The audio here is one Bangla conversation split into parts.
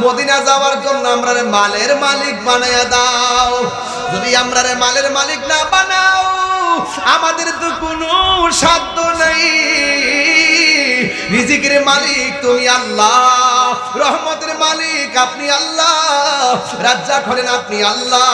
মদিনা যাওয়ার জন্য আমরারে মালের মালিক বানায়া দাও। যদি আমরারে মালের মালিক না বানাও, আমাদের তো কোনো সাধ্য নাই। রিজিকের মালিক তুমি আল্লাহ, রহমতের মালিক আপনি আল্লাহ, রাজ্জাক হলেন আপনি আল্লাহ,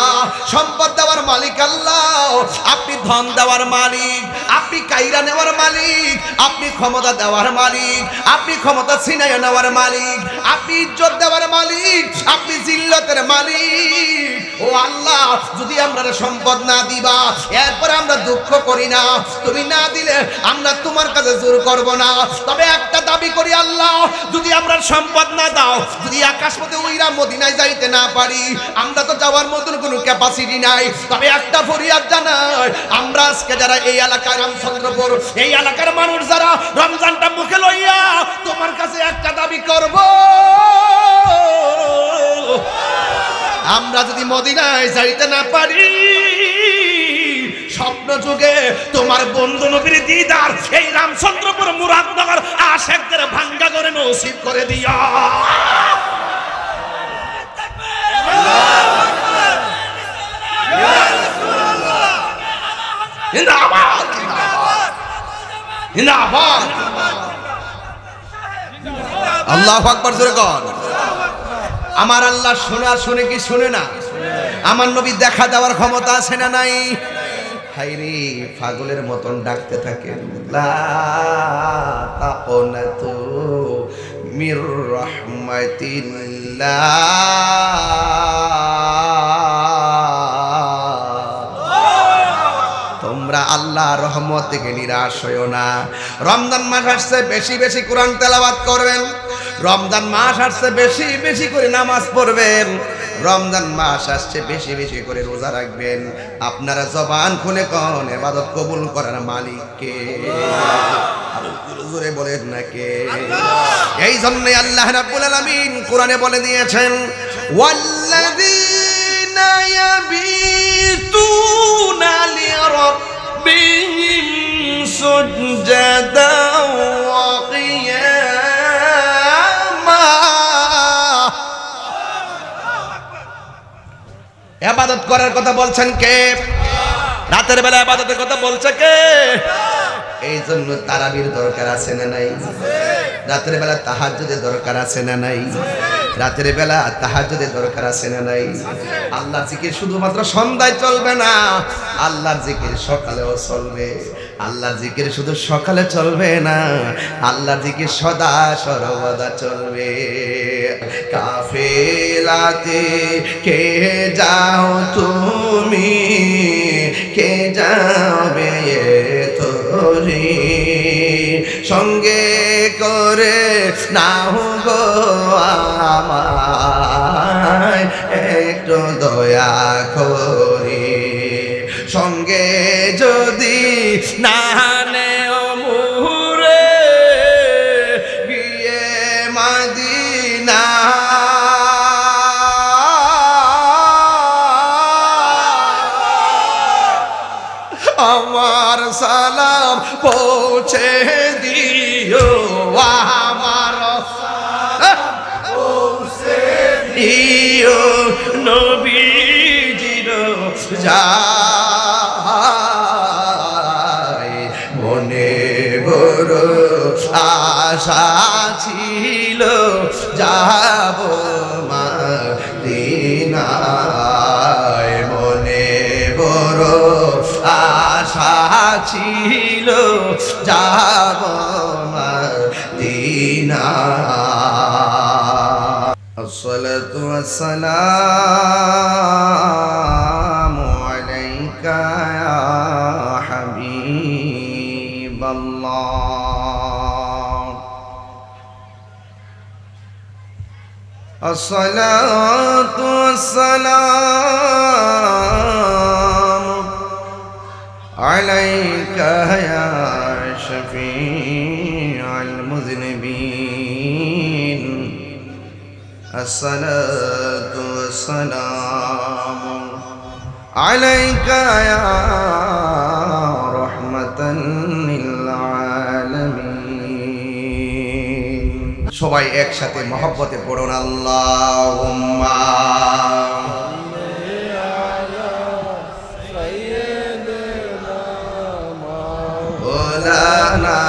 সম্পদ দেওয়ার মালিক আল্লাহ, আপনি ধন দেওয়ার মালিক, আপনি কাইরা নেওয়ার মালিক, আপনি ক্ষমতা দেওয়ার মালিক, আপনি ক্ষমতা ছিনাইয়া নেওয়ার মালিক, আপনি ইজ্জত দেওয়ার মালিক, আপনি জিল্লতের মালিক। ও আল্লাহ, যদি আমরা সম্পদ না দিবা এরপরে আমরা দুঃখ করি না, তুমি না দিলে আমরা তোমার কাছে জোর করব না। তবে একটা দাবি করি আল্লাহ, যদি আমরা সম্পদ না দাও, যদি আকাশ পথে উইরা মদিনায় যাইতে না পারি, আমরা তো যাওয়ার মতন কোনো ক্যাপাসিটি নাই। তবে একটা ফরিয়াদ জানাই, আমরা আজকে যারা এই এলাকার রামচন্দ্রপুর, এই এলাকার মানুষ যারা রমজানটা মুখে লইয়া তোমার কাছে একটা দাবি করব, আমরা যদি মদিনায় যাইতে না পারি, স্বপ্ন যুগে তোমার বন্ধু নবীর দিদার এই রামচন্দ্রপুর মুরাদনগর আশেকদের ভাঙ্গা করে নসিব করে দিও। জিন্দাবাদ জিন্দাবাদ, আল্লাহু আকবার জোরে কর। আমার আল্লাহ শুনে কি শুনে না? আমার নবী দেখা দেওয়ার ক্ষমতা আছে না নাই? হায়রে পাগলের মতন ডাকতে থাকেন, লা তাকুনাতু মির রাহমাতিল্লাহ, তোমরা আল্লাহর রহমত থেকে নিরাশ হইও না। রমজান মাস আসছে, বেশি বেশি কোরআন তেলাওয়াত করবেন। রমজান মাস আসছে, বেশি বেশি করে নামাজ পড়বেন। রমজান মাস আসছে, বেশি বেশি করে রোজা রাখবেন। আপনারা জবান খুলে কোন ইবাদত কবুল করার মালিক কে? আর জোরে বলেন না কে? এই জন্য আল্লাহ রাব্বুল আলামিন কোরআনে বলে দিয়েছেন, ওয়াল্লাযীনা ইয়াবিতুনা লিরাব্বিহিম সুজদাও ওয়া কিয়ামা। ইবাদত করার কথা বলছেন কে? রাতের বেলা ইবাদতের কথা বলছে কে? এই জন্য তারাবির দরকার আছে না নাই? রাতের বেলা তাহাজ্জুদের দরকার আছে না নাই? রাতের বেলা তাহাজ্জুদের দরকার আছে না নাই? আল্লাহর জিকির শুধুমাত্র সন্ধ্যায় চলবে না, আল্লাহর জিকির সকালেও চলবে। আল্লাহর জিকির শুধু সকালে চলবে না, আল্লাহর জিকির সদা সর্বদা চলবে। কাফেলাতে কে যাও তুমি, কে যাবে তোরে, সঙ্গে করে নাও গো আমায় একটু দয়া করে। সঙ্গে যদি না নেও মুরে গিয়ে মদিনা, আমার সালাম পৌঁছে দিও, আমার পৌঁছে দিও নবীজির যায়। মনে বড় আশা ছিল যাব মদিনায়, মনে বড় আশা ছিল যাব মদিনায়। আসসালাতু ওয়াসসালামু আলাইকা ইয়া হাবিবাল্লাহ। আসসালাতু ওয়াসসালামু আলাইকা ইয়া শাফিউল মুযনিবিন। আসসালাতু ওয়াসসালামু আলাইকা ইয়া রাহমাতান লিল আলামিন। সবাই একসাথে মহব্বতে পড়ুন আল্লাহুম্মা মাওলানা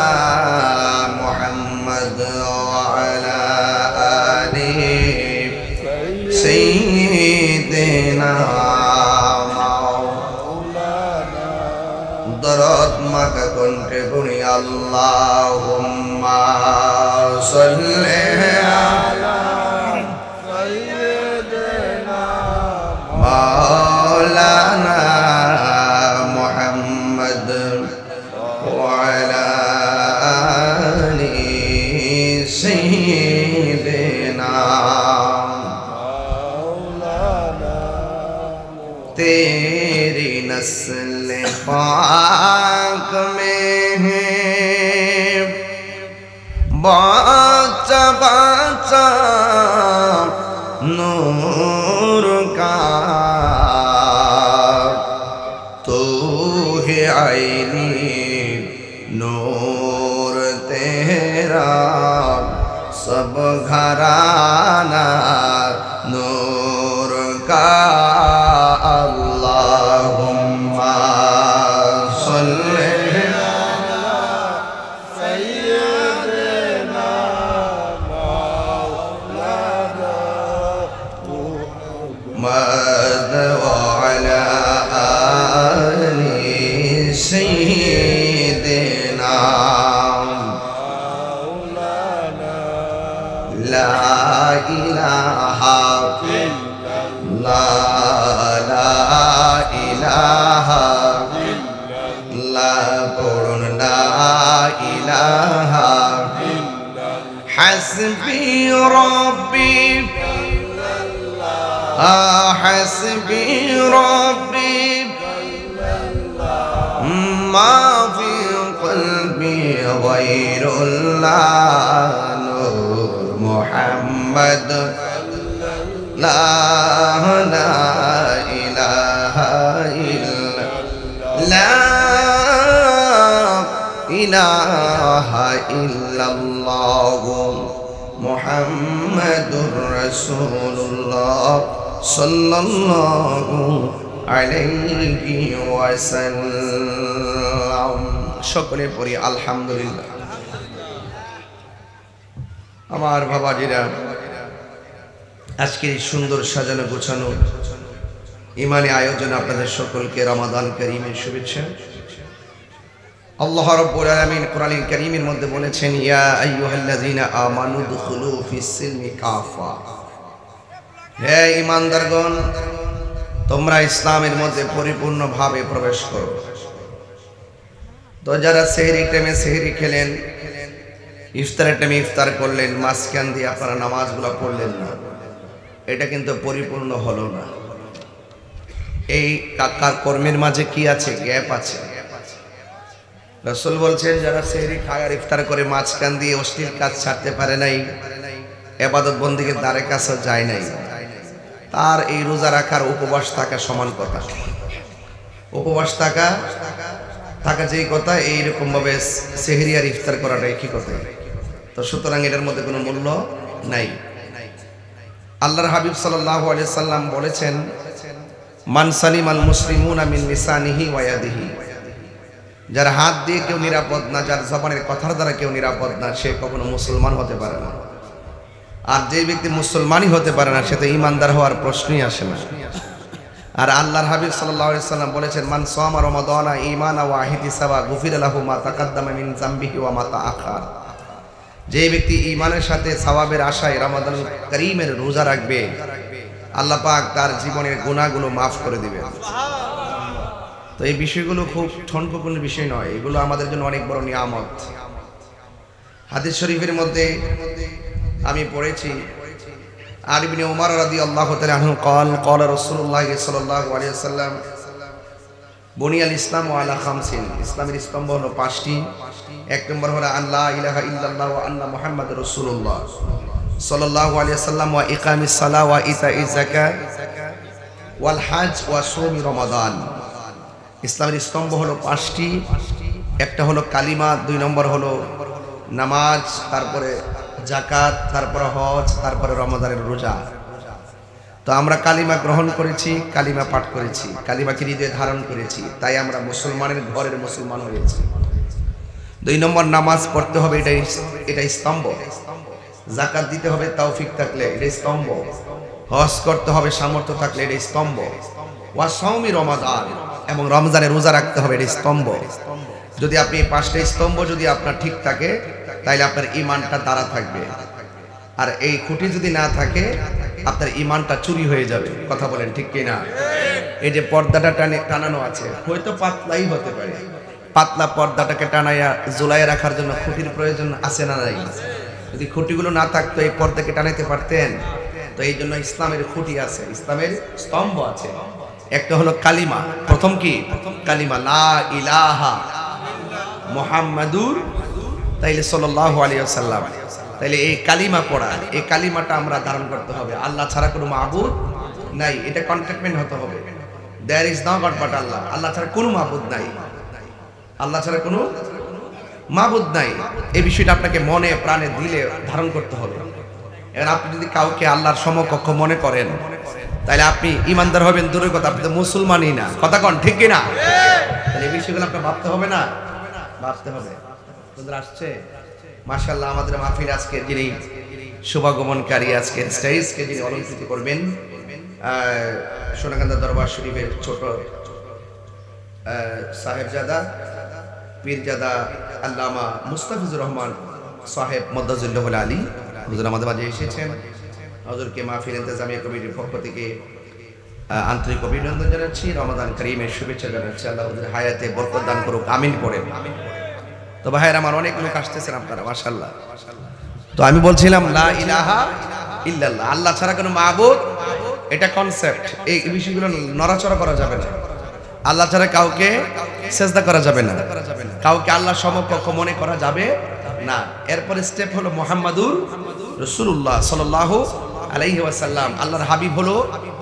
মুহাম্মদ ওয়া আলা আলিহি সাইয়্যিদিনা মাওলানা দরদ মাকা কণ্ঠে পড়ি আল্লাহুম্মা সাল্লি আলা সাইয়্যিদিনা মাওলানা মুহাম্মদ ওয়া আলা আলিহি সাইয়্যিদিনা মাওলানা तेरी नस्ल पाक में है बाचा बाचा नूर का तू है आईनी नूर तेरा सब घराना नूर का अल्लाहुम्मा सल्ली अला सय्यिदिना मौलाना मुहम्मद व अला आलि सय्यिदिना मौलाना ला इलाहा इल्लल्लाह ला इलाहा इल्लल्लाह पढ़ुन ला इलाहा हस्बी रब्बी हस्बी रब्बी मा फी क़ल्बी गैरुल्लाह नूर मुहम्मद ला इलाहा इल्लल्लाह मुहम्मदुर रसूलुल्लाह सल्लल्लाहु अलैहि ওয়াসাল্লাম। সকলে পড়ি আলহামদুলিল্লাহ। আমার বাবাজিরা, আজকের এই সুন্দর সাজানো গোছানো ইমানি আয়োজন আপনাদের সকলকে রমাদান কারীমের শুভেচ্ছা। আল্লাহ রাব্বুল আলামিন কোরআনুল কারীমের মধ্যে বলেছেন, ইয়া আইয়ুহাল্লাযীনা আমানু দুখুলু ফিস সিলমি কাফা, হে ঈমানদারগণ তোমরা ইসলামের মধ্যে পরিপূর্ণভাবে প্রবেশ করো। তো যারা সেহরির টাইমে সেহরি খেলেন, ইফতারের টাইমে ইফতার করলেন, মাঝখান দিয়ে আপনারা নামাজগুলো পড়লেন না, এটা কিন্তু পরিপূর্ণ হলো না। এই কাকার কর্মের মাঝে কি আছে? গ্যাপ আছে। রাসূল বলছেন, যারা সেহরি খায় আর ইফতার করে মাঝখান দিয়ে অশ্লীল কাজ ছাড়তে পারে নাই, ইবাদত বন্দেগীর দ্বারে কাছে যায় নাই, তার এই রোজা রাখার উপবাস থাকা সমান কথা। উপবাস থাকা যেই কথা, এইরকম ভাবে সেহরি আর ইফতার করাটা একই কথা। তো সুতরাং এটার মধ্যে কোনো মূল্য নাই। আল্লাহর হাবিব সাল্লাল্লাহু আলাইহি সাল্লাম বলেছেন, মান সালিমাল মুসলিমুনা মিন লিসানিহি ওয়া ইয়াদিহি, যার হাত দিয়ে কেউ নিরাপদ না, যার জবানের কথার দ্বারা কেউ নিরাপদ না, সে কখনো মুসলমান হতে পারে না। আর যে ব্যক্তি মুসলমানই হতে পারে না, সে তো ঈমানদার হওয়ার প্রশ্নই আসে না। আর আল্লাহর হাবিব সাল্লাল্লাহু আলাইহি সাল্লাম বলেছেন, মান সামা রমাদানা ঈমানা ওয়া ইহতিসাবা গুফিরা লাহু মা তাকাদ্দামা মিন যামবিহি ওয়া মা তাআখার, যে ব্যক্তি ঈমানের সাথে সওয়াবের আশায় রমাদান কারীমের রোজা রাখবে, আল্লাহ পাক তার জীবনের গুনাহগুলো মাফ করে দিবেন। তো এই বিষয়গুলো খুব ঠনপূর্ণ বিষয় নয়, এগুলো আমাদের জন্য অনেক বড় নিয়ামত। হাদিস শরীফের মধ্যে আমি পড়েছি, আর ইবনে উমর রাদিয়াল্লাহু তাআলা আনহু قال قال رسول الله صلى الله عليه وسلم বুনিয়াল ইসলামু আলা খামসিন, ইসলামের স্তম্ভ হলো 5টি। এক নম্বর হলো আল্লাহ ইলাহা ইল্লাল্লাহ ওয়া আন্না মুহাম্মাদুর রাসূলুল্লাহ সাল্লাল্লাহু আলাইহি ওয়াসাল্লাম, ওয়া ইকামিস সালাহ ওয়া ইতাইজ যাকাত ওয়াল হজ ওয়া সুমি রমাদান। ইসলামের স্তম্ভ হলো 5টি। একটা হলো কালিমা, 2 নম্বর হলো নামাজ, তারপরে যাকাত, তারপরে হজ, তারপরে রমজানের রোজা। তো আমরা কালিমা গ্রহণ করেছি, কালিমা পাঠ করেছি, কালিমাকে হৃদয়ে ধারণ করেছি, তাই আমরা মুসলমানের ঘরের মুসলমান হয়েছি। 2 নম্বর, নামাজ পড়তে হবে, এটাই স্তম্ভ। যাকাত দিতে হবে তৌফিক থাকলে, এটাই স্তম্ভ। হজ করতে হবে সামর্থ্য থাকলে, এটাই স্তম্ভ। ওয়া সাওমি রমাদান, এবং রমজানের রোজা রাখতে হবে, এটাই স্তম্ভ। যদি আপনি এই 5টা স্তম্ভ যদি আপনার ঠিক থাকে, তাহলে আপনার ঈমানটা দাঁড়া থাকবে। আর এই খুঁটি যদি না থাকে, আপনার ঈমানটা চুরি হয়ে যাবে। কথা বলেন ঠিক কি না? এই যে পর্দাটা টানানো আছে, হয়তো পাতলাই হতে পারে, পাতলা পর্দাটাকে টানাইয়া ঝুলাইয়া রাখার জন্য খুঁটির প্রয়োজন আছে না নাই? যদি খুঁটিগুলো না থাকতো এই পর্দাকে টানাইতে পারতেন? তো এই জন্য ইসলামের খুঁটি আছে, ইসলামের স্তম্ভ আছে। একটা হলো কালিমা। প্রথম কি? কালিমা, লা ইলাহা মুহাম্মাদুর তাইলে সাল্লাল্লাহু আলাইহি ওয়াসাল্লাম। তাইলে এই কালিমা পড়া, এই কালিমাটা আমরা ধারণ করতে হবে। আল্লাহ ছাড়া কোনো মাবুদ নাই, এটা কন্ট্যাক্টমেন্ট হতে হবে। There is no god but Allah. Allah ছাড়া কোনো মাবুদ নাই, আল্লাহ ছাড়া কোনো মাবুদ নাই। এই বিষয়টা আপনাকে মনে প্রাণে দিলে ধারণ করতে হবে। এবার আপনি যদি কাউকে আল্লাহর সমকক্ষ মনে করেন, তাহলে আপনি ইমানদার হবেন দূরের কথা, আপনি তো মুসলমানই না। কথা কন ঠিক কিনা? তাহলে এই বিষয়গুলো আপনার ভাবতে হবে না? ভাবতে হবে। তোদের আসছে মাশাআল্লাহ, আমাদের মাহফিল আজকে যিনি শুভাগমনকারী, আজকে স্টেজকে যিনি অলঙ্কৃত করবেন, সোনাকান্দা দরবার শরীফের ছোট সাহেবজাদা পীরজাদা আল্লামা মুস্তাফিজুর রহমান সাহেব মদ্দাজুল্লাহ আলী হুজুর আমাদের মাঝে এসেছেন। হুজুরকে মাহফিল ইন্তেজামিয়া কমিটির পক্ষ থেকে আন্তরিক অভিনন্দন জানাচ্ছি, রমাদান কারীমের শুভেচ্ছা জানাচ্ছি। আল্লাহ হুজুর হায়াতে বরকত দান করুক, আমিন পড়েন। তো ভাইয়ের আমার অনেক লোক আসতেছেন আপনারা, মাশাআল্লাহ। তো আমি বলছিলাম লা ইলাহা ইল্লাল্লাহ, আল্লাহ ছাড়া কোনো মাবুদ, এটা কনসেপ্ট। এই বিষয়গুলো নড়াচড়া করা যাবে না। আল্লাহ ছাড়া কাউকে সেজদা করা যাবে না, কাউকে আল্লাহ সমকক্ষ মনে করা যাবে না। এরপরে স্টেপ হলো মুহাম্মাদুর রাসূলুল্লাহ সাল্লাল্লাহু আলাইহি ওয়াসাল্লাম, আল্লাহর হাবিব হলো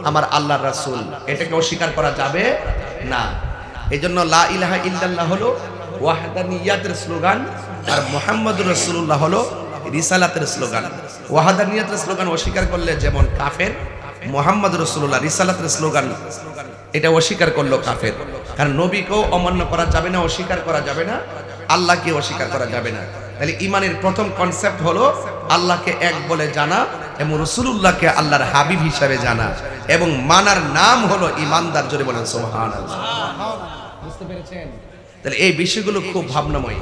আমার আল্লাহর রাসূল, এটাকে অস্বীকার করা যাবে না। এজন্য লা ইলাহা ইল্লাল্লাহ হলো ওয়াহদানিয়াতের স্লোগান, আর মুহাম্মাদুর রাসূলুল্লাহ হলো রিসালাতের স্লোগান। ওয়াহদানিয়াতের স্লোগান অস্বীকার করলে যেমন কাফের, মুহাম্মাদুর রাসূলুল্লাহ রিসালাতের স্লোগান এটা অস্বীকার করলো কাফের। কারণ নবীকেও অমান্য করা যাবে না, অস্বীকার করা যাবে না, আল্লাহকে অস্বীকার করা যাবে না। তাহলে ঈমানের প্রথম কনসেপ্ট হলো আল্লাহকে এক বলে জানা এবং রাসূলুল্লাহকে আল্লাহর হাবিব হিসাবে জানা, এবং মানার নাম হলো ঈমানদার। জোরে বলেন সুবহানাল্লাহ। বুঝতে পেরেছেন? তাহলে এই বিষয়গুলো খুব ভাবনাময়।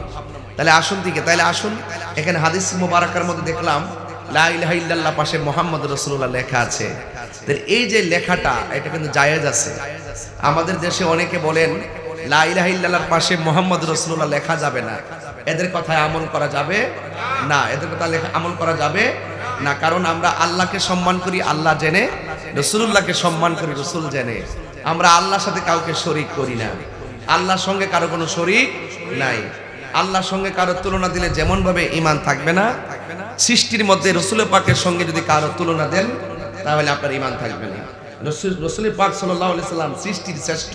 তাহলে আসুন তাহলে আসুন, এখানে হাদিস মুবারাকার মধ্যে দেখলাম লা ইলাহা ইল্লাল্লাহ পাশে মুহাম্মাদুর রাসূলুল্লাহ লেখা আছে। তাহলে এই যে লেখাটা, এটা কিন্তু জায়েজ আছে। আমাদের দেশে অনেকে বলেন লা ইলাহা ইল্লাল্লাহর পাশে মুহাম্মাদুর রাসূলুল্লাহ লেখা যাবে না, এদের কথায় আমল করা যাবে না, এদের কথা আমল করা যাবে না। কারণ আমরা আল্লাহকে সম্মান করি আল্লাহ জেনে, রাসূলুল্লাহকে সম্মান করি রাসূল জেনে। আমরা আল্লাহর সাথে কাউকে শরীক করি না, আল্লাহর সঙ্গে কারো কোনো শরীক নাই। আল্লাহর সঙ্গে কারো তুলনা দিলে যেমন ভাবে ঈমান থাকবে না, সৃষ্টির মধ্যে রাসূল পাকের সঙ্গে যদি কারো তুলনা দেন, তাহলে আপনার ঈমান থাকবে না। রাসূল পাক সাল্লাল্লাহু আলাইহি সাল্লাম সৃষ্টির শ্রেষ্ঠ,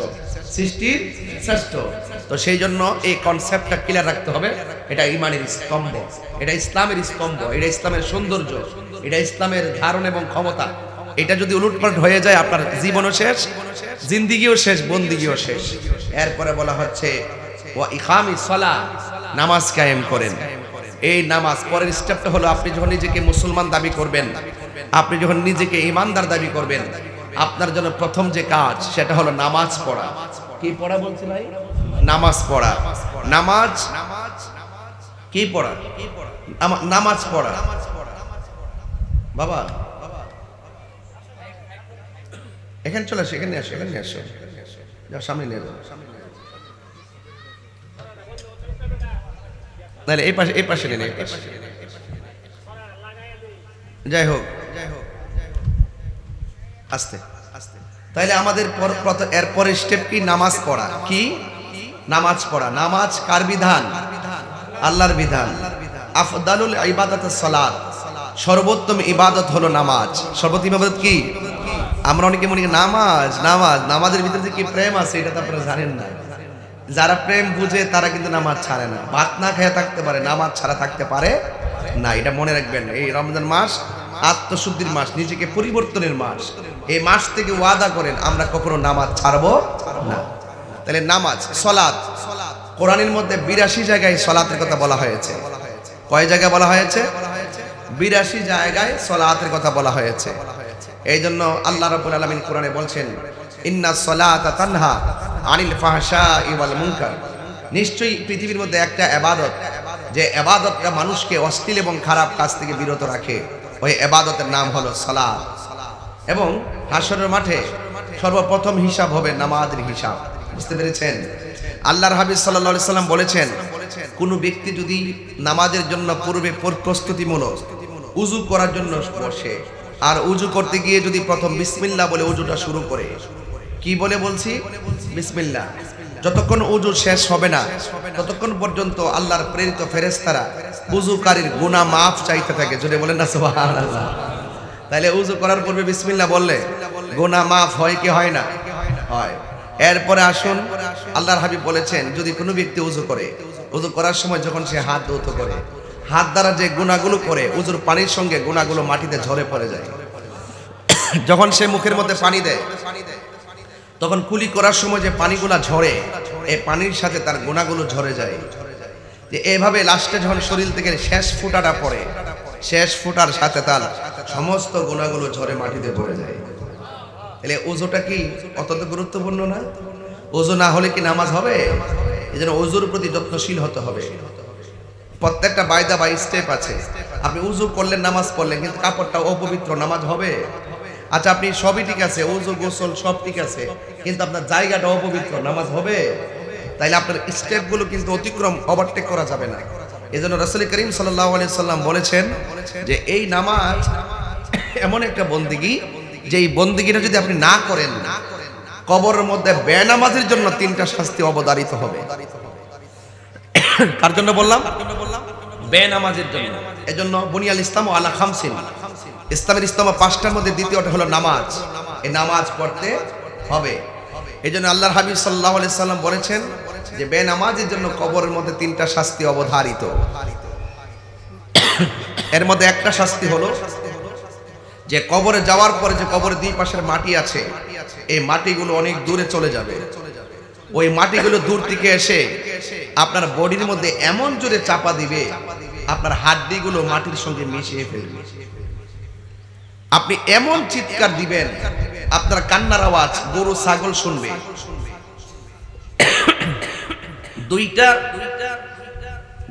সৃষ্টির শ্রেষ্ঠ। তো সেই জন্য এই কনসেপ্টটা ক্লিয়ার রাখতে হবে। এটা ঈমানের স্তম্ভ, এটা ইসলামের স্তম্ভ, এটা ইসলামের সৌন্দর্য, এটা ইসলামের ধারণ এবং ক্ষমতা। এটা যদি উলটপালট হয়ে যায়, আপনার জীবনও শেষ, জিন্দেগিও শেষ, বন্দিগিও শেষ। এরপরে বলা হচ্ছে ওয়া ইকামিস সালাহ, নামাজ কায়েম করেন। এই নামাজ, পরের স্টেপটা হলো আপনি যখন নিজেকে মুসলমান দাবি করবেন, আপনি যখন নিজেকে ঈমানদার দাবি করবেন, আপনার জন্য প্রথম যে কাজ সেটা হলো নামাজ পড়া। কি পড়া বলছি ভাই? নামাজ পড়া। নামাজ কি পড়া? নামাজ পড়া। বাবা এখানে চলে আসো, এখানে আসো, এখানে আসো, যাও সামনে নিয়ে যাও। তাহলে এই পাশে, এই পাশে নেন, এই পাশে। যাই হোক আস্তে আস্তে। তাহলে আমাদের এরপরে স্টেপ কি? নামাজ পড়া। কি? নামাজ পড়া। নামাজ কার বিধান? আল্লাহর বিধান। আফদালুল ইবাদাতুস সালাত, সর্বোত্তম ইবাদত হলো নামাজ। সর্বোত্তম ইবাদত কি? আমরা অনেকে মনে করি নামাজ, নামাজ, নামাজের ভিতরে যে কি প্রেম আছে এটা তো আপনারা জানেন না। যারা প্রেম বুঝে তারা কিন্তু নামাজ ছাড়ে না। ভাত না খেয়ে থাকতে পারে, নামাজ ছাড়া থাকতে পারে না। এটা মনে রাখবেন, এই রমজান মাস আত্মশুদ্ধির মাস, নিজেকে পরিবর্তনের মাস। এই মাস থেকে ওয়াদা করেন আমরা কখনো নামাজ ছাড়বো না। তাহলে নামাজ, সলাত, কোরআনের মধ্যে 82 জায়গায় সলাতের কথা বলা হয়েছে। কয় জায়গায় বলা হয়েছে? 82 জায়গায় সলাতের কথা বলা হয়েছে। এই জন্য আল্লাহ রাব্বুল আলামিন কোরআনে বলছেন, ইন্নাস সালাতা তানহা আনিল ফাহশাই ওয়াল মুনকার। নিশ্চয়ই পৃথিবীর মধ্যে একটা ইবাদত, যে ইবাদতটা মানুষকে অশ্লীল এবং খারাপ কাজ থেকে বিরত রাখে, ওই ইবাদতের নাম হলো সালাত। এবং হাশরের মাঠে সর্বপ্রথম হিসাব হবে নামাজের হিসাব। বুঝতে পেরেছেন? আল্লাহর হাবিব সাল্লাল্লাহু আলাইহি সাল্লাম বলেছেন, কোন ব্যক্তি যদি নামাজের জন্য পূর্বে প্রস্তুতিমূলক উযু করার জন্য বসে, আর উযু করতে গিয়ে যদি প্রথম বিসমিল্লাহ বলে উযুটা শুরু করে, কি বলে বলছি? বিসমিল্লাহ। যতক্ষণ উযু শেষ হবে না ততক্ষণ পর্যন্ত আল্লাহর প্রেরিত ফেরেশতারা উযুকারীর গুনাহ মাফ চাইতে থাকে। জোরে বলেন না সুবহানাল্লাহ। তাহলে উযু করার পূর্বে বিসমিল্লাহ বললে গুনাহ মাফ হয় কি হয় না? হয়। এরপরে আসুন, আল্লাহর হাবিব বলেছেন, যদি কোনো ব্যক্তি উযু করে, উযু করার সময় যখন সে হাত ধৌত করে, হাত দ্বারা যে গুনাহগুলো করে উযুর পানির সঙ্গে গুনাহগুলো মাটিতে ঝরে পড়ে যায়। যখন সে মুখের মধ্যে পানি দেয়, তখন কুলি করার সময় যে পানিগুলা ঝরে, এই পানির সাথে তার গুনাহগুলো ঝরে যায়। যে এভাবে লাস্টে যখন শরীর থেকে শেষ ফোঁটাটা পড়ে, শেষ ফোঁটার সাথে তার সমস্ত গুনাহগুলো ঝরে মাটিতে পড়ে যায়। তাহলে ওযুটা কি অত্যন্ত গুরুত্বপূর্ণ না? ওযু না হলে কি নামাজ হবে? এজন্য ওযুর প্রতি যত্নশীল হতে হবে। প্রত্যেকটা বায়দা বা স্টেপ আছে। আপনি উযু করলেন, নামাজ পড়লেন, কিন্তু কাপড়টা অপবিত্র, নামাজ হবে? আচ্ছা, আপনি সবই ঠিক আছে, ওযু গোসল সব ঠিক আছে, কিন্তু আপনার জায়গাটা অপবিত্র, নামাজ হবে? তাইলে আপনার স্টেপগুলো কিন্তু অতিক্রম, ওভারটেক করা যাবে না। এজন্য রাসূল করিম সাল্লাল্লাহু আলাইহি সাল্লাম বলেছেন যে এই নামাজ এমন একটা বন্দেগী, যে এই বন্দেগীটা যদি আপনি না করেন, কবরের মধ্যে বেনামাজের জন্য 3টা শাস্তি অবধারিত হবে। কার জন্য বললাম? বেনামাজের জন্য। এজন্য বুনিয়াল ইসলাম আলা খামসিন, ইসলামের ইসলাম 5টার মধ্যে দ্বিতীয়টা হলো নামাজ। এই নামাজ পড়তে হবে। এজন্য আল্লাহর হাবিব সাল্লাল্লাহু আলাইহি সাল্লাম বলেছেন যে বেনামাজের জন্য কবরের মধ্যে 3টা শাস্তি অবধারিত। এর মধ্যে একটা শাস্তি হলো যে কবরে যাওয়ার পরে যে কবরের দুই পাশের মাটি আছে, এই মাটিগুলো অনেক দূরে চলে যাবে। ওই মাটিগুলো দূর থেকে এসে আপনার বডির মধ্যে এমন জোরে চাপা দিবে, আপনার হাড্ডিগুলো মাটির সঙ্গে মিশিয়ে ফেলবে। আপনি এমন চিৎকার দিবেন, আপনার কান্নার আওয়াজ গরু ছাগল শুনবে।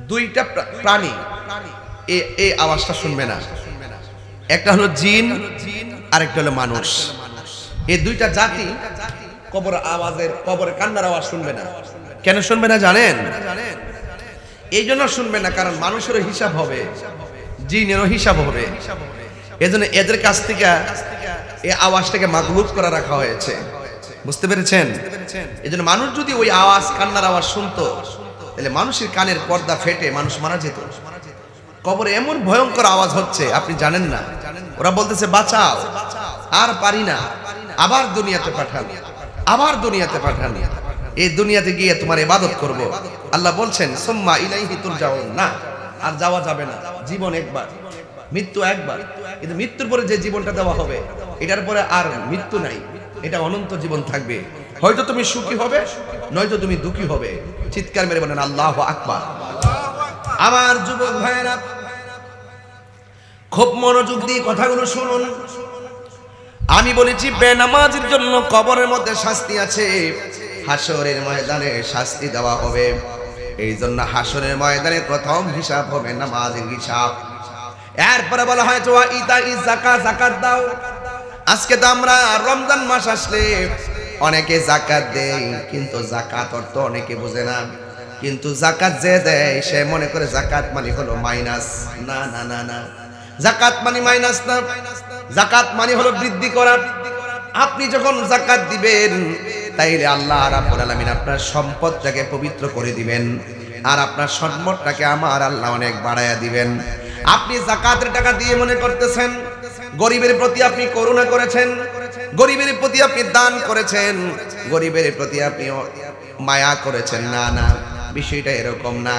দুইটা প্রাণী এই আওয়াজটা শুনবে না। একটা হলো জিন, আর একটা হলো মানুষ। এই দুইটা জাতি কবরের কান্নার আওয়াজ শুনবে না। কেন শুনবে না জানেন? এই জন্য শুনবে না কারণ মানুষেরও হিসাব হবে, জিনেরও হিসাব হবে। এজন্য এদের কাছ থেকে এই আওয়াজটাকে মাগলুব করে রাখা হয়েছে। বুঝতে পেরেছেন? এজন্য মানুষ যদি ওই আওয়াজ, কান্নার আওয়াজ শুনতো, তাহলে মানুষের কানের পর্দা ফেটে মানুষ মারা যেত। কবরে এমন ভয়ঙ্কর আওয়াজ হচ্ছে আপনি জানেন না। ওরা বলতেছে বাঁচাও, আর পারি না, আবার দুনিয়াতে পাঠান, আবার দুনিয়াতে পাঠান, এই দুনিয়াতে গিয়ে তোমার ইবাদত করব। আল্লাহ বলছেন সুম্মা ইলাইহি তুরজাউন, না, আর যাওয়া যাবে না। জীবন একবার, মৃত্যু একবার, কিন্তু মৃত্যুর পরে যে জীবনটা দেওয়া হবে, এটার পরে আর মৃত্যু নাই, এটা অনন্ত জীবন থাকবে। হয়তো তুমি সুখী হবে, নয়তো তুমি দুঃখী হবে। চিৎকার মেরে বলেন আল্লাহু আকবার। আমার যুবক ভাইয়েরা, খুব মনোযোগ দিয়ে কথাগুলো শুনুন। আমি বলেছি বেনামাজির জন্য কবরের মধ্যে শাস্তি আছে, হাসরের ময়দানে শাস্তি দেওয়া হবে। এই জন্য হাসরের ময়দানে প্রথম হিসাব হবে নামাজের হিসাব। এরপরে বলা হয় যাকাত দাও। আজকে তো আমরা রমজান মাস আসলে অনেকে যাকাত দেয়, কিন্তু যাকাত অর্থ অনেকে বোঝে না। কিন্তু যাকাত যে দেয় সে মনে করে যাকাত মানে হলো মাইনাস। না না না না, যাকাত মানে মাইনাস না, যাকাত মানে হলো বৃদ্ধি করা। আপনি যখন যাকাত দিবেন, তাইলে আল্লাহ রাব্বুল আলামিন আপনার সম্পদটাকে পবিত্র করে দিবেন, আর আপনার সম্পদটাকে আমার আল্লাহ অনেক বাড়ায়া দিবেন। আপনি যাকাতের টাকা দিয়ে মনে করতেছেন গরিবের প্রতি আপনি করুণা করেছেন, গরিবের প্রতি আপনি দান করেছেন, গরিবের প্রতি আপনি মায়া করেছেন। না না, বিষয়টা এরকম না।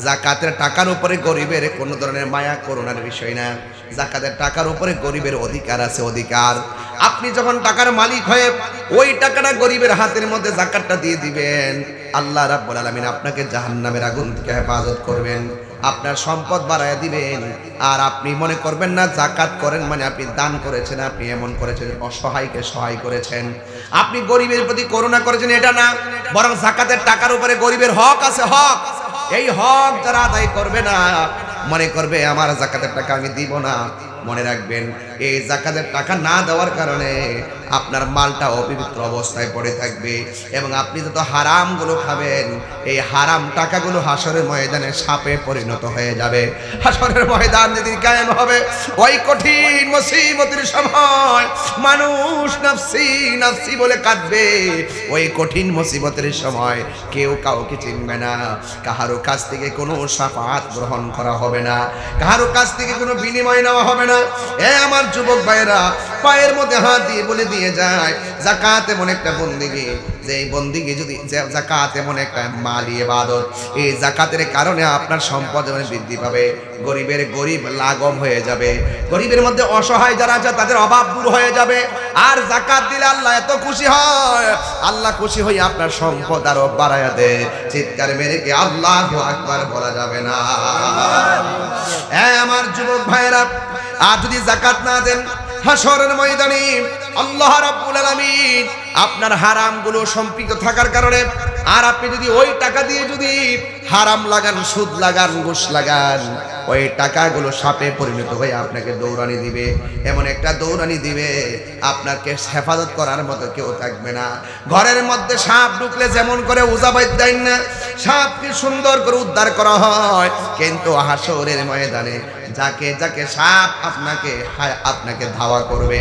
যাকাতের টাকার উপরে গরিবের কোনো ধরনের মায়া করুণার বিষয় না। যাকাতের টাকার উপরে গরিবের অধিকার আছে, অধিকার। আপনি যখন টাকার মালিক হয়ে ওই টাকাটা গরিবের হাতের মধ্যে যাকাতটা দিয়ে দিবেন, আল্লাহ রাব্বুল আলামিন আপনাকে জাহান্নামের আগুন থেকে হেফাজত করবেন, আপনার সম্পদ বাড়ায় দিবেন। আর আপনি মনে করবেন না যাকাত করেন মানে আপনি দান করেছেন, আপনি এমন করেছেন অসহায়কে সহায় করেছেন, আপনি গরিবের প্রতি করুণা করেছেন, এটা না। বরং যাকাতের টাকার উপরে গরিবের হক আছে, হক। এই হক যারা আদায় করবে না, মনে করবে আমার যাকাতের টাকা আমি দিব না, মনে রাখবেন এই যাকাতের টাকা না দেওয়ার কারণে আপনার মালটা অপবিত্র অবস্থায় পড়ে থাকবে এবং আপনি যত হারামগুলো খাবেন এই হারাম টাকাগুলো হাসরের ময়দানে সাপে পরিণত হয়ে যাবে। হাসরের ময়দান যেদিন কায়েম হবে, ওই কঠিন মুসিবতের সময় মানুষ নাফসি নাফসি বলে কাঁদবে। ওই কঠিন মুসিবতের সময় কেউ কাউকে চিনবে না, কাহারো কাছ থেকে কোনো শাফাআত গ্রহণ করা হবে না, কাহারো কাছ থেকে কোনো বিনিময় নেওয়া হবে না। এ আমার যুবক ভাইরা, পায়ের মধ্যে হাত দিয়ে বলে দিয়ে যায় যাকাত এমন একটা বন্দিগি, যে এই বন্দিগি যদি যাকাত এমন একটা মালি ইবাদত, এই যাকাতের কারণে আপনার সম্পদ বৃদ্ধি পাবে, গরিবের গরিব লাঘব হয়ে যাবে, গরিবের মধ্যে অসহায় যারা আছে তাদের অভাব দূর হয়ে যাবে। আর যাকাত দিলে আল্লাহ এত খুশি হয়, আল্লাহ খুশি হয়ে আপনার সম্পদ আরো বাড়ায়া দেয়। চিৎকার মেরে কি আল্লাহু আকবার বলা যাবে না? হ্যাঁ আমার যুবক ভাইরা, আর যদি যাকাত না দেন হাসরের ময়দানে আল্লাহ রাব্বুল আলামিন আপনার হারামগুলো সম্পৃক্ত থাকার কারণে, আর আপনি যদি ওই টাকা দিয়ে যদি হারাম লাগান, সুদ লাগান, ঘুষ লাগান, ওই টাকাগুলো সাপে পরিণত হয়ে আপনাকে দৌড়ানি দিবে, এমন একটা দৌড়ানি দিবে আপনাকে হেফাজত করার মতো কেউ থাকবে না। ঘরের মধ্যে সাপ ঢুকলে যেমন করে উজাবাইদ দেন না, সাপকে সুন্দর করে উদ্ধার করা হয়, কিন্তু হাসরের ময়দানে যাকে যাকে সাপ আপনাকে ধাওয়া করবে,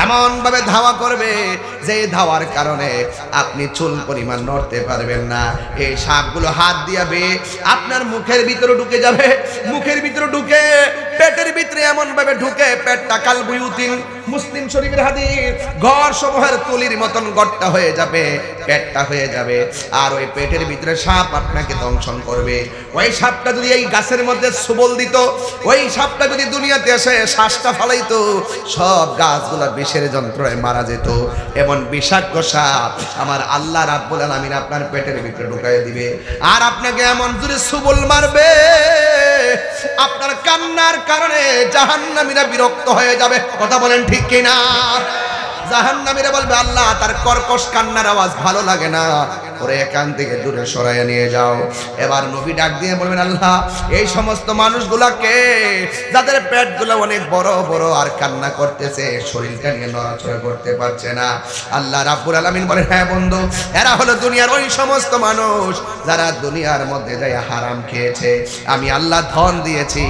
এমন ভাবে ধাওয়া করবে যে ধাওয়ার কারণে আপনি চুল পরিমাণ নড়তে পারবেন না। এই সাপগুলো হাত দিয়াবে আপনার মুখের ভিতরে ঢুকে যাবে, মুখের ভিতরে ঢুকে পেটের ভিতরে এমন ভাবে ঢুকে পেটটা কালবুয়ুতিন, মুসলিম শরীফের হাদিস, ঘর সমূহের তুলির মতন গর্তা হয়ে যাবে, পেটটা হয়ে যাবে। আর ওই পেটের ভিতরে সাপ আপনাকে দংশন করবে। ওই সাপটা যদি এই গাছের মধ্যে সুবল দিত, ওই সাপটা যদি দুনিয়াতে এসে শ্বাসটা ফালাইতো, সব গাছগুলা বিষের যন্ত্রণায় মারা যেত। এমন বিষাক্ত সাপ আমার আল্লাহ রাব্বুল আলামিন আপনার পেটের ভিতরে ঢুকাই দিবে, আর আপনাকে এমন জোরে সুবল মারবে আপনার কান্নার কারণে জাহান্নামীরা বিরক্ত হয়ে যাবে। কথা বলেন ঠিক কিনা? জাহান্নামীরা বলবে আল্লাহ তার কর্কশ কান্নার আওয়াজ ভালো লাগে না, ওরে এখান থেকে দূরে সরাইয়া নিয়ে যাও। এবার নবী ডাক দিয়ে বলবেন আল্লাহ এই সমস্ত মানুষগুলাকে যাদের পেটগুলো অনেক বড় বড় আর কান্না করতেছে, শরীরটা নিয়ে নড়াচড়া করতে পারছে না, আল্লাহ রাব্বুল আলামিন বলেন হ্যাঁ বন্ধু, এরা হলো দুনিয়ার ওই সমস্ত মানুষ যারা দুনিয়ার মধ্যে যায় হারাম খেয়েছে। আমি আল্লাহ ধন দিয়েছি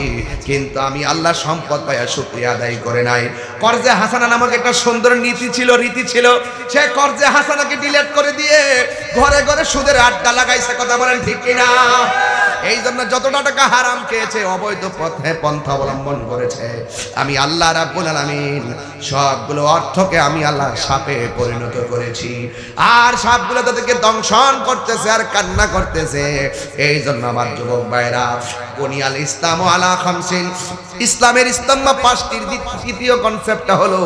কিন্তু আমি আল্লাহ সম্পদ পাইয়া শুকরিয়া আদায় করে নাই। কর্জে হাসানা নামক একটা সুন্দর রীতি ছিল, সে কর্জে হাসানাকে ডিলিট করে দিয়ে ঘরে ঘরে সুদের আড্ডা লাগাইছে। কথা বলেন ঠিক কিনা? এই জন্য যতটা টাকা হারাম খেয়েছে, অবৈধ পথে পন্থা অবলম্বন করেছে, আমি আল্লাহ রাব্বুল আলামিন সবগুলো অর্থকে আমি আল্লাহ সাপে পরিণত করেছি। আর সাপগুলো তাদেরকে দংশন করতেছে আর কান্না করতেছে। এই জন্য আমার যুবক ভাইরা, বুনিয়াল ইসলামু আলা খামসিন, ইসলামের স্তম্ভ পাঁচটির তৃতীয় কনসেপ্টটা হলো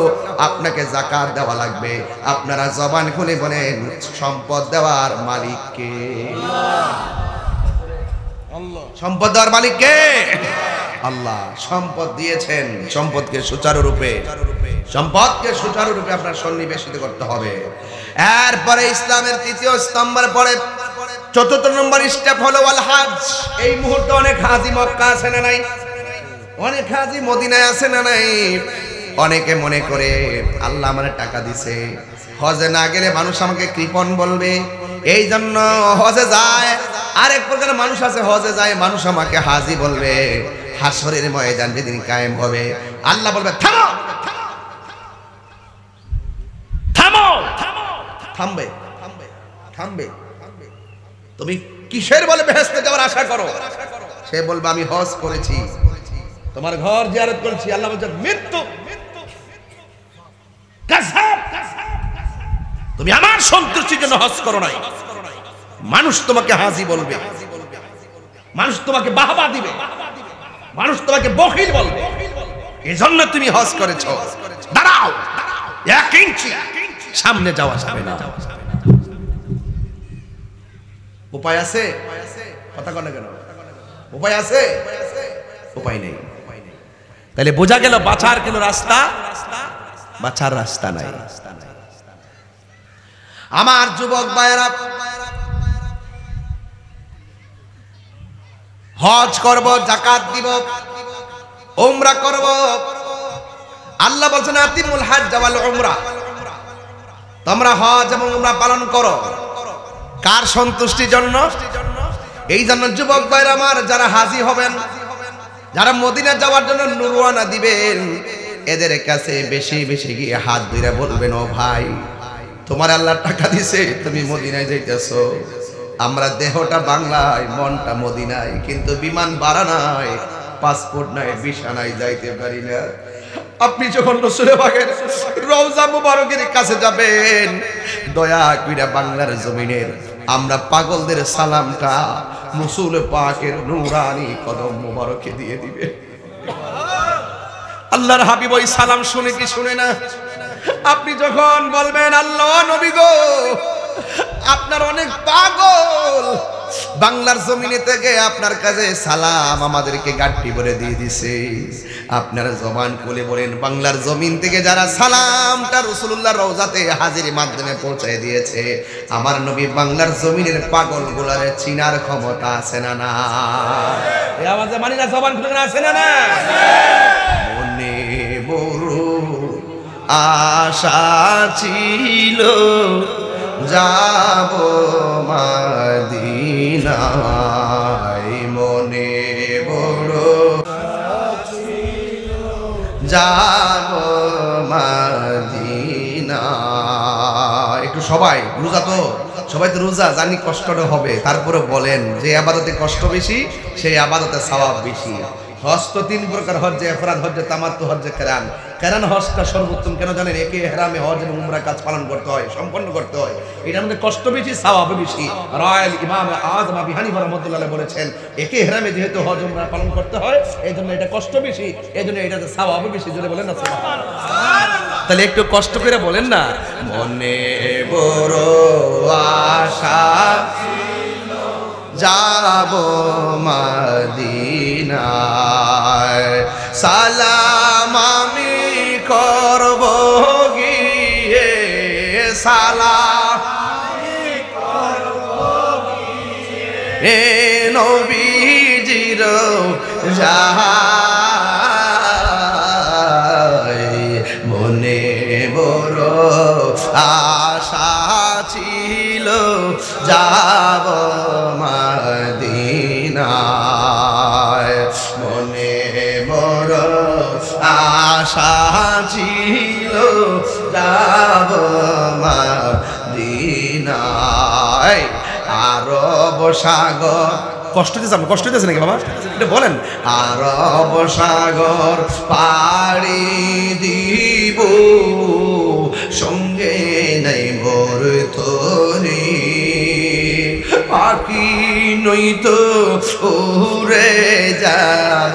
আপনাকে যাকাত দেওয়া লাগবে। আপনারা জবান খুলে বলেন সম্পদ দেওয়ার মালিক কে? সম্পদ দেওয়ার মালিক কে? আল্লাহ। সম্পদ দিয়েছেন, সম্পদকে সুচারুরূপে আপনার সন্নিবেশিত করতে হবে। এরপরে ইসলামের তৃতীয় স্তম্ভের পরে চতুর্থ নম্বর স্টেপ হলো ওয়াল হজ। এই মুহূর্তে অনেক হাজি মক্কা আছে না নাই? অনেক হাজি মদিনায় আছে না নাই? অনেকে মনে করে আল্লাহ আমারে টাকা দিছে, হজে না গেলে মানুষ আমাকে কৃপণ বলবে, এই জন্য হজে যায়। আরেক প্রকার মানুষ আছে, হজে যায় মানুষ আমাকে হাজি বলবে। হাসরের ময়দান যেদিন কায়েম হবে, আল্লাহ বলবে থামো, থামো, থামবে, থামবে। তুমি কিসের বলে বেহেশতে যাওয়ার আশা করো? সে বলবে আমি হজ করেছি, তোমার ঘর জিয়ারত করেছি। আল্লাহ বলছে মৃত্যু, তুমি আমার সন্তুষ্টির জন্য হজ করো নাই, মানুষ তোমাকে হাজি বলবে। মানুষ তোমাকে বাহবা দিবে, মানুষ তোমাকে বখিল বলবে, এজন্য তুমি হজ করেছো। দাঁড়াও, 1 ইঞ্চি সামনে যাওয়া যাবে না। উপায় আছে? কথা কন না কেন? উপায় আছে? উপায় নেই। তাহলে বোঝা গেল বাঁচার কোনো রাস্তা, বাঁচার রাস্তা নাই। আমার যুবক ভাইয়েরা, হজ করব, যাকাত দিব, উমরা করব। আল্লাহ বলছেন আতিমুল হজ্জ ওয়াল উমরা, তোমরা হজ এবং উমরা পালন করো। কার সন্তুষ্টির জন্য? এই জন্য যুবক ভাইরা আমার, যারা হাজী হবেন, যারা মদিনা যাওয়ার জন্য নুরওয়ানা দিবেন, এদের কাছে বেশি বেশি গিয়ে হাত ধরে বলবেন, ও ভাই, তোমার আল্লাহ টাকা দিছে, তুমি মদিনায় যাইতেছো। আমরা দেহটা বাংলায়, মনটা মদিনায়, কিন্তু বিমান ভাড়া নাই, পাসপোর্ট নাই, ভিসা নাই, যাইতে পারি না। আপনি যখন রাসূল পাকের রওজা মুবারকের কাছে যাবেন, দয়া কইরা বাংলার জমিনের আমরা পাগলদের সালামটা রাসূল পাকের নূরানি কদম মুবারকে দিয়ে দিবে। আল্লাহর হাবিব ওই সালাম শুনে কি শুনে না? আপনি যখন বলবেন, আল্লাহ নবী গো, আপনার অনেক পাগল বাংলার জমিনে থেকে আপনার কাছে সালাম আমাদেরকে গাঁটটি ভরে দিয়ে দিছে, আপনার জবান খুলে বলেন, বাংলার জমিন থেকে যারা সালামটা রাসূলুল্লাহর রওজাতে হাজির মাধ্যমে পৌঁছায় দিয়েছে, আমার নবী বাংলার জমিনের পাগল গুলারে চিনার ক্ষমতা আছে না? না, এই আওয়াজে মানি না, জবান খুলে না, আছে না? না, মনে বড় আশা ছিল যাব মদিনায়, মনে বড় যাব মদিনায়। একটু সবাই রোজা, তো সবাই তো রোজা, জানি কষ্টটা হবে, তারপরে বলেন যে আবাদতে কষ্ট বেশি, সেই আবাদতে সওয়াব বেশি। হজ তো 3 প্রকার, হজ্জে ইফরাদ, হজ্জে তামাত্তু, হজ্জে কিরান। কিরান হজটা সর্বোত্তম, কেন জানেন? একে ইহরামে হজ এবং উমরা কাজ পালন করতে হয়, সম্পন্ন করতে হয়। এটার মধ্যে কষ্ট বেশি, সওয়াব বেশি। রায়াল ইমাম আযম আবু হানিফা রাহমাতুল্লাহ আলাইহি বলেছেন, একে ইহরামে যেহেতু হজ উমরা পালন করতে হয়, এইজন্য এটা কষ্ট বেশি, এইজন্য এটাতে সওয়াব বেশি। জোরে বলেন না সুবহানাল্লাহ। তাহলে একটু কষ্ট করে বলেন না, মনে বড় আশা যাব মদিনায়, সালাম আমি করব গিয়ে, সালাম আমি করব গিয়ে, নবীজির যায়, মনে বড় আশা ছিল যাব মদিনায়, মনে বড় আশা ছিল যাব মদিনায়। আরব সাগর, কষ্ট দিয়েছে, কষ্ট দিয়েছে নাকি বাবা? এটা বলেন। আরব সাগর পাড়ি দিব, সঙ্গে নাই মোর তরি, পাখি নই তো উড়ে যাব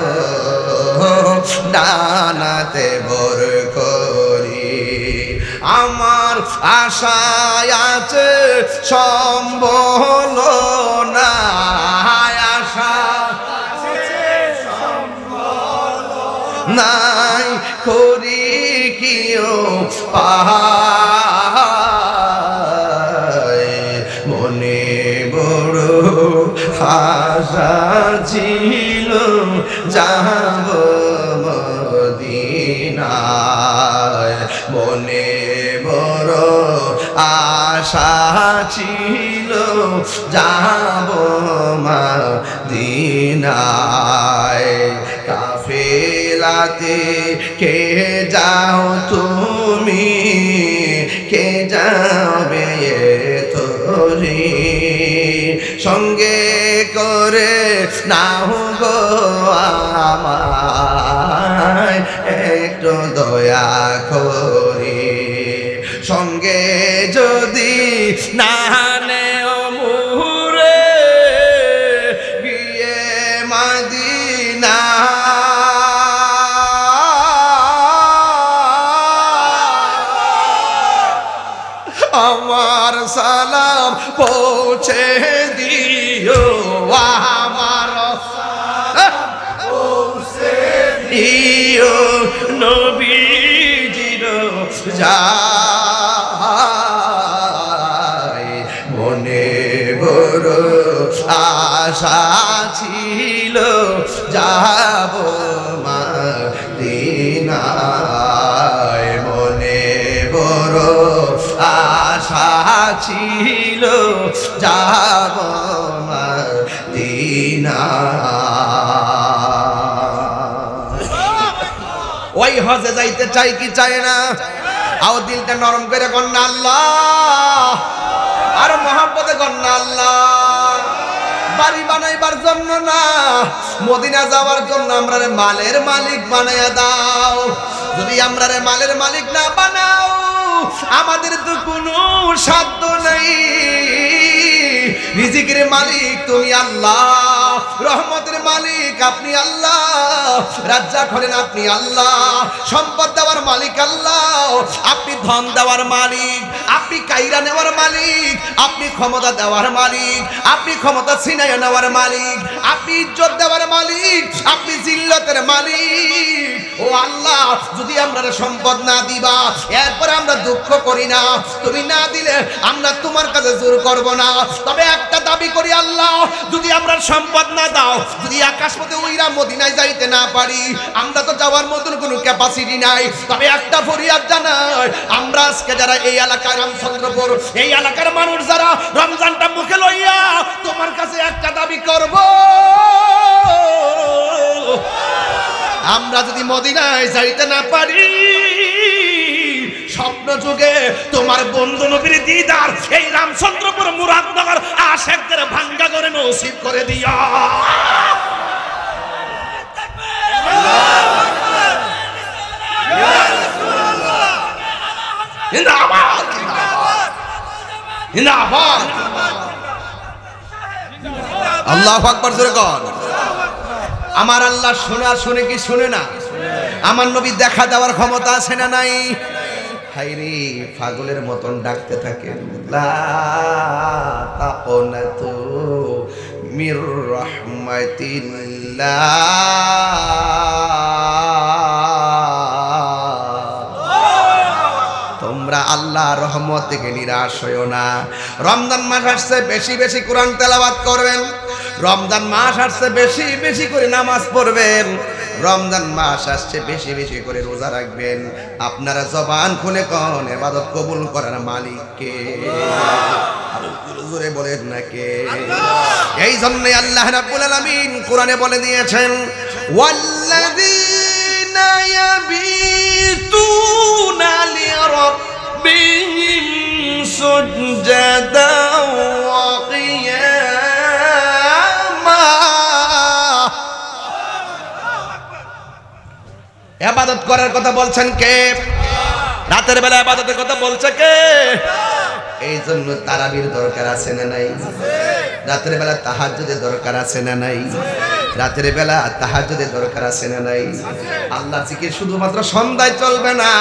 ডানাতে ভর করি, আমার আশায় আছে সম্বল না, আশা নাই করি কিও পায়, মনে বড় আশা ছিল যাব মদিনায়, মনে বড় আশা ছিল যাব মদিনায়। কাফেলাতে কে যাও তুমি, কে যাবে তোরি, সঙ্গে করে নাও গো আমায়, একটু দয়া করি, সঙ্গে যদি না নেও মুরে গিয়ে আমার সালাম পৌঁছে দিও আমার পৌঁছে দিও নবীজির যায় মনে বড় আশা ছিল যাব মদিনায় মনে বড় আশা ছিল যাব মদিনায় ওই হজে যাইতে চাই কি চাই না আও দিলটা নরম করে কন্যা আল্লাহ আর মহব্বতে কন্যা আল্লাহ বাড়ি বানাইবার জন্য না মদিনা যাওয়ার জন্য আমরারে মালের মালিক বানায়া দাও যদি আমরারে মালের মালিক না বানাও আমাদের তো কোনো সাধ্য নাই রিজিকের মালিক তুমি আল্লাহ রহমতের মালিক আপনি আল্লাহ রাজ্জাক হলেন আপনি আল্লাহ সম্পদ দেওয়ার মালিক আল্লাহ আপনি ধন দেওয়ার মালিক আপনি কাইরা নেওয়ার মালিক আপনি ক্ষমতা দেওয়ার মালিক আপনি ক্ষমতা ছিনাইয়া নেওয়ার মালিক আপনি ইজ্জত দেওয়ার মালিক আপনি জিল্লতের মালিক ও আল্লাহ যদি আমরা সম্পদ না দিবা এরপরে আমরা দুঃখ করি না তুমি না দিলে আমরা তোমার কাছে জোর করব না তবে একটা দাবি করি আল্লাহ যদি আমরা সম্পদ না দাও যদি আকাশ পথে উইরা মদিনায় যাইতে না পারি আমরা তো যাওয়ার মতন কোনো ক্যাপাসিটি নাই তবে একটা ফরিয়াদ জানাই আমরা আজকে যারা এই এলাকার রামচন্দ্রপুর এই এলাকার মানুষ যারা রমজানটা মুখে লইয়া তোমার কাছে একটা দাবি করব আমরা যদি মদিনায় যাইতে না পারি স্বপ্ন যুগে তোমার বন্ধু নবীর দিদার এই রামচন্দ্রপুর মুরাদনগর আশেকদের ভাঙ্গা করে নসিব করে দিও জিন্দাবাদ জিন্দাবাদ আল্লাহু আকবার জোরে কর আমার আল্লাহ শুনে কি শুনে না আমার নবী দেখা দেওয়ার ক্ষমতা আছে না নাই হায়রে পাগলের মতন ডাকতে থাকেন লা তাকুনাতু মির রাহমাতিল্লাহ তোমরা আল্লাহর রহমত থেকে নিরাশ হইও না রমজান মাস আসছে বেশি বেশি কোরআন তেলাওয়াত করবেন রমজান মাস আসছে বেশি বেশি করে নামাজ পড়বেন রমজান মাস আসছে বেশি বেশি করে রোজা রাখবেন আপনারা জবান খুলে কোন ইবাদত কবুল করার মালিক কে আর জোরে বলেন না কে এই জন্য আল্লাহ রাব্বুল আলামিন কোরআনে বলে দিয়েছেন ওয়াল্লাযীনা ইয়াবিতুনা লিরাব্বিহিম সুজদাও ওয়া কিয়ামা ইবাদত করার কথা বলছেন কে রাতের বেলা ইবাদতের কথা বলছে কে এই জন্য তারাবির দরকার আছে না নাই রাতের বেলা তাহাজ্জুদের দরকার আছে না নাই রাতের বেলা তাহাজ্জুদের দরকার আছে না নাই আল্লাহর জিকির শুধুমাত্র সন্ধ্যায় চলবে না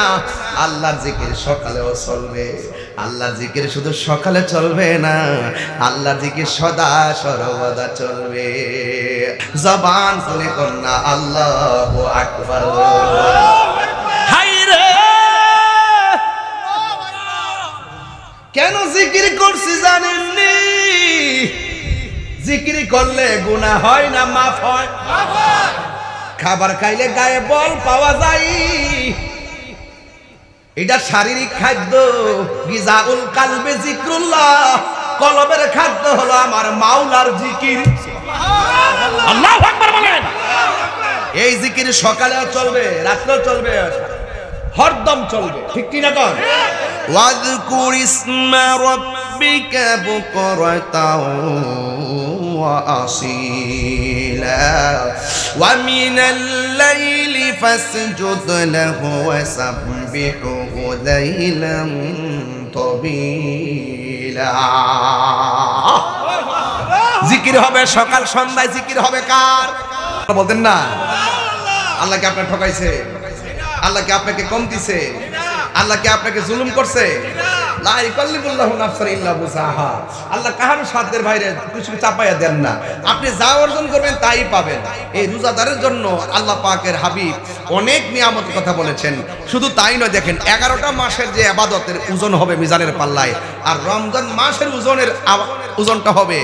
আল্লাহর জিকির সকালেও চলবে আল্লাহর জিকির শুধু সকালে চলবে না আল্লাহর জিকির সদা সর্বদা চলবে জবান খুলে কন্যা আল্লাহু আকবার হায়রে কেন জিকির করছি জানেননি জিকির করলে গুনাহ হয় না মাফ হয় খাবার খাইলে গায়ে বল পাওয়া যায় এটা শারীরিক খাদ্য গিজাউল কালবে জিক্রুল্লাহ কলবের খাদ্য হলো আমার মাওলার জিকির আল্লাহু আকবার বলেন এই জিকির সকালেও চলবে রাতেও চলবে হরদম চলবে ঠিক কি না কোন ওয়াযকুর ইসমা রাব্বিকা বুকরাতাও ওয়া আসীলা ওয়া মিনাল লাইলি ফাসজুদ লাহু ওয়া সাব্বিহু লাইলান তাবিলা জিকির হবে সকাল সন্ধ্যায় জিকির হবে কার বলতেন না আল্লাহ কি আপনাকে ঠকাইছে আল্লাহ কি আপনাকে কম দিছে আল্লাহ কি আপনাকে জুলুম করছে লা ইকাল্লিফুল্লাহু নাফসান ইল্লা বুসাহা। আল্লাহ কাহারও সাধ্যের বাইরে কিছু চাপাইয়া দেন না। আপনি যা অর্জন করবেন তাই পাবেন। এই রোজাদারের জন্য আল্লাহ পাকের হাবিব অনেক নিয়ামতের কথা বলেছেন। শুধু তাই নয়, দেখেন 11টা মাসের যে ইবাদতের ওজন হবে মিজানের পাল্লায়, আর রমজান মাসের ওজনটা হবে,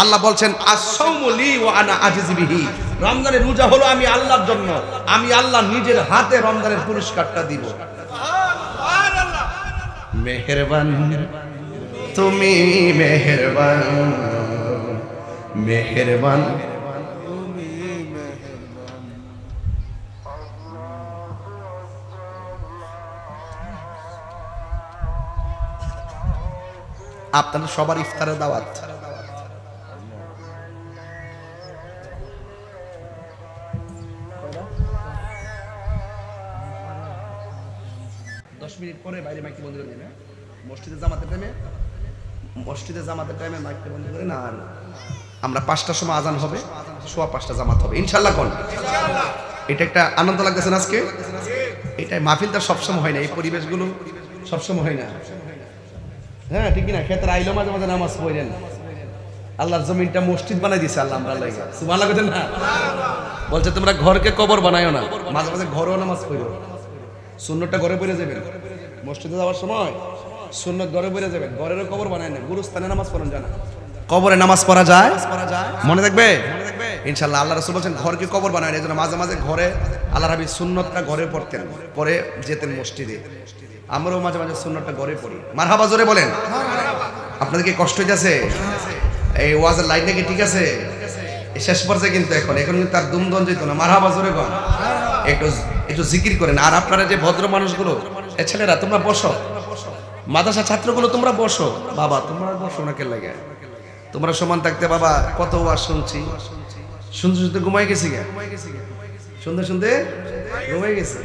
আল্লাহ বলছেন আস-সাওমু লি ওয়া আনা আজিজু বিহি। রমজানের রোজা হলো আমি আল্লাহর জন্য, আমি আল্লাহ নিজের হাতে রমজানের পুরস্কারটা দিব। সুবহানাল্লাহ। মেহেরবান তুমি, মেহেরবান মেহেরবান আপনাদের সবার ইফতারের দাওয়াত। মিনিট পরে বাইরে মাইকটা বন্ধ করে নেবে। মসজিদে জামাতের টাইমে মাইকটা বন্ধ করে না। আর আমরা 5টার সময় আজান হবে, 5:15 জামাত হবে ইনশাআল্লাহ। কোন এটা একটা আনন্দ লাগতেছে না আজকে? এটাই মাহফিলটা সবসময় হয় না, এই পরিবেশগুলো সবসময় হয় না। হ্যাঁ ঠিক না? ক্ষেত্রে আইলো মাঝে মাঝে নামাজ পড়েন, আল্লাহর জমিনটা মসজিদ বানাই দিছে আল্লাহ। আমরা লাগে সুবহানাল্লাহ বলেন না? বলছে তোমরা ঘরকে কবর বানায়ও না, মাঝে মাঝে ঘরেও নামাজ পড়ো। সুন্নতটা ঘরে পড়ে যাবেন, মসজিদে যাওয়ার সময় সুন্নত ঘরে পড়ে যাবেন, ঘরেরও কবর বানায় না। গুরুস্থানে নামাজ পড়েন জানা, কবরে নামাজ পড়া যায়, মনে থাকবে ইনশাআল্লাহ। আল্লাহ রাসূল বলেন ঘরকে কবর বানায় না, এজন্য মাঝে মাঝে ঘরে আল্লাহর হাবিব সুন্নতটা ঘরে পড়তেন, পরে যেতেন মসজিদে। আমরাও মাঝে মাঝে সুন্নতটা ঘরে পড়ি। মারহাবা জোরে বলেন। আপনাদের কি কষ্ট হইতাছে? এই ওয়াজের লাইন নাকি ঠিক আছে? শেষ পর্যায়ে কিন্তু এখন কিন্তু তার দুমদন যেত না। মারহাবা জোরে বল, একটু জিকির করেন। আর আপনারা যে ভদ্র মানুষগুলো, এ ছেলেরা তোমরা বসো, মাদ্রাসা ছাত্রগুলো তোমরা বসো। বাবা তোমরা বসো না, কে লাগে? তোমরা সমান থাকতে বাবা কত ওয়াজ শুনছি, শুনতে শুনতে ঘুমাই গেছি গে, শুনতে শুনতে ঘুমাই গেছি।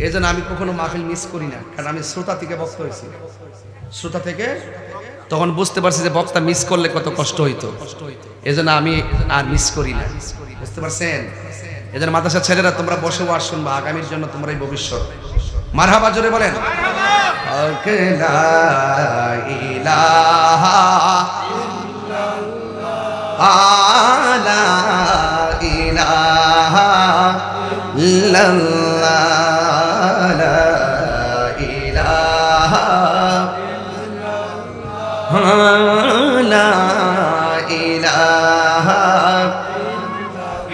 এই জন্য আমি কখনো মাহফিল মিস করি না, কারণ আমি শ্রোতা থেকে বক্তা হয়েছি। শ্রোতা থেকে তখন বুঝতে পারছি যে বক্তা মিস করলে কত কষ্ট হইতো। এই জন্য আমি আর মিস করি না, বুঝতে পারছেন? এই জন্য মাদ্রাসা ছেলেরা তোমরা বসে ওয়াজ শুনবা, আগামীর জন্য তোমরাই ভবিষ্যৎ। মারহাবা জোরে বলেন।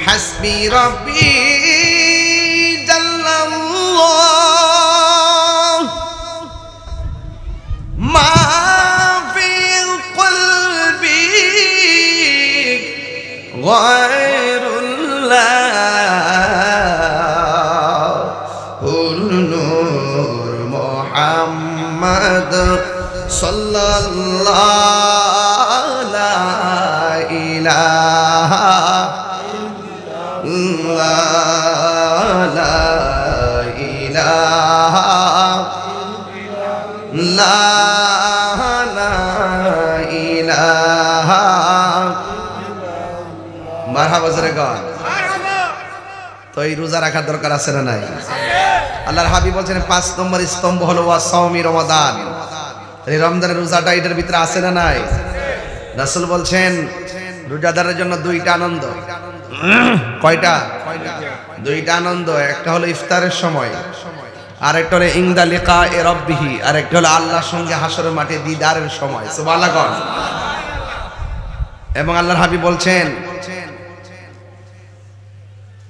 হাসবি রব্বি জাল্লাল্লাহ মা ফিল কলবি গায়রুল্লাহ নূর মুহাম্মদ সাল্লাল্লাহু লা ইলাহা লা ইলাহা লা ইলাহা। মারহাবা জোরে গান। তো এই রোজা রাখার দরকার আছে না নাই? আল্লাহর হাবিব বলছেন 5 নম্বর স্তম্ভ হলো ওয়া সাওমি রমাদান। এই রমজানের রোজাটা এটার ভিতরে আছে না নাই? রাসূল বলছেন রোজাদারের জন্য 2টা আনন্দ। কয়টা? 2টা আনন্দ। একটা হলো ইফতারের সময়, আর একটা হলো ইনদা লিকায়ে রাব্বিহি, আর একটা হলো আল্লাহর সঙ্গে হাসরের মাঠে দিদারের সময়। সুবহানাল্লাহ। এবং আল্লাহর হাবিব বলছেন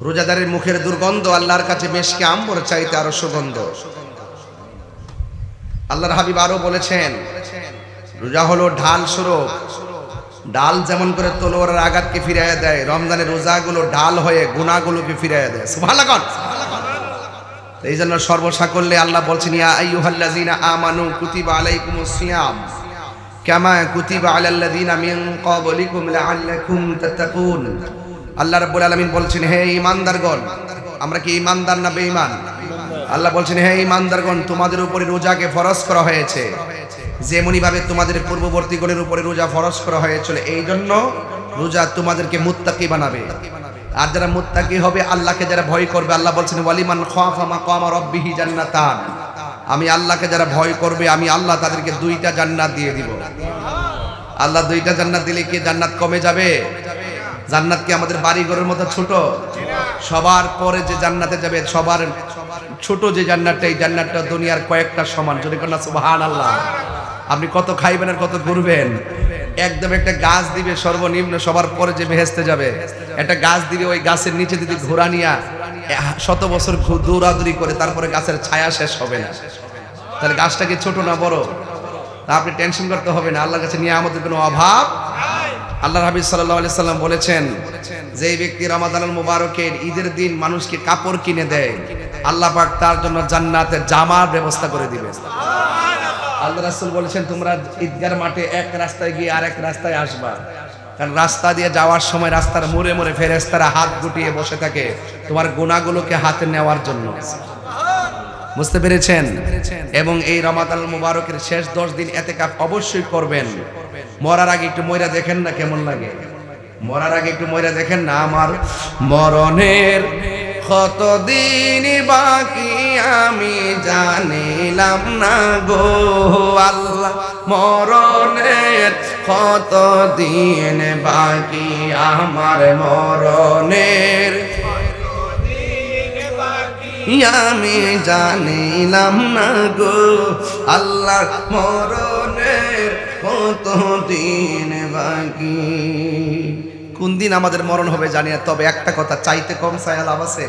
রোজাদারের মুখের দুর্গন্ধ আল্লাহর কাছে মেশকে আম্বর চাইতে আরো সুগন্ধ। আল্লাহর হাবিব আরো বলেছেন রোজা হলো ঢাল স্বরূপ। ডাল যেমন করে তলোয়ারের আঘাতকে ফিরাইয়া দেয়, রমজানের রোজাগুলো ঢাল হয়ে গুনাহগুলোকে ফিরাইয়া দেয়। সুবহানাল্লাহ। এই জন্য সর্বসাকল্যে আল্লাহ বলছেন ইয়া আইয়ুহাল্লাযীনা আমানু কুতিবা আলাইকুমুস সিয়াম কামা কুতিবা আলাল্লাযীনা মিন ক্বাবলিকুম লাআল্লাকুম তাত্তাকুন। আল্লাহ রাব্বুল আলামিন বলছেন হে ঈমানদারগণ, আমরা কি ঈমানদার না বেঈমান? আল্লাহ বলছেন হে ঈমানদারগণ, তোমাদের উপরে রোজাকে ফরজ করা হয়েছে যেমনি ভাবে তোমাদের পূর্ববর্তীগণের উপরে রোজা ফরজ করা হয়েছিল। এই জন্য রোজা তোমাদেরকে মুত্তাকি বানাবে। আর যারা মুত্তাকি হবে, আল্লাহকে যারা ভয় করবে, আল্লাহ বলছেন ওয়ালিমান খাফা মাকামা রাব্বিহি জান্নাতান। আমি আল্লাহকে যারা ভয় করবে আমি আল্লাহ তাদেরকে 2টা জান্নাত দিয়ে দিব। আল্লাহ 2টা জান্নাত দিলে কি জান্নাত কমে যাবে? জান্নাত কি আমাদের বাড়ি ঘরের মতো ছোট? সবার পরে যে জান্নাতে যাবে সবার ছোট যে জান্নাতটা, এই জান্নাতটা দুনিয়ার কয়েকটা সমান। যদি কোন সুবহানাল্লাহ। আপনি কত খাইবেন আর কত ঘুরবেন? একদম একটা গাছ দিবে সর্বনিম্ন, সবার পরে যে বেহেশতে যাবে একটা গাছ দিবে, ওই গাছের নিচে যদি ঘোড়া নিয়া 100 বছর দৌড়াদৌড়ি করে তারপরে গাছের ছায়া শেষ হবে না। তাহলে গাছটা কি ছোট না বড়? তা আপনি টেনশন করতে হবে না, আল্লাহর কাছে নিয়ামতের কোনো অভাব। আল্লাহর হাবিব সাল্লাল্লাহু আলাইহি সাল্লাম বলেছেন, যেই ব্যক্তি রমাদানুল মুবারকের ঈদের দিন মানুষকে কাপড় কিনে দেয়, আল্লাহ পাক তার জন্য জান্নাতের জামার ব্যবস্থা করে দিবেন। আল্লাহ রাসূল বলেছেন, তোমরা ঈদগার মাঠে এক রাস্তায় গিয়ে আরেক রাস্তায় আসবা, কারণ রাস্তা দিয়ে যাওয়ার সময় রাস্তার মোড়ে মোড়ে ফেরেশতারা হাত গুটিয়ে বসে থাকে তোমার গুনাহগুলোকে হাতে নেওয়ার জন্য। বুঝতে পেরেছেন? এবং এই রমাদানুল মুবারকের শেষ 10 দিন ইতিকাফ অবশ্যই করবেন। মরার আগে একটু মইরা দেখেন না কেমন লাগে। মরার আগে একটু মইরা দেখেন না। আমার মরণের কতদিন বাকি আমি জানিলাম না গো আল্লাহ, মরণের কতদিন বাকি আমার মরণের আমি জানিলাম না গো আল্লাহ, মরণের কতদিন বাকি। কোন দিন আমাদের মরণ হবে জানি না, তবে একটা কথা, চাইতে কম চাইয়া লাভ আছে?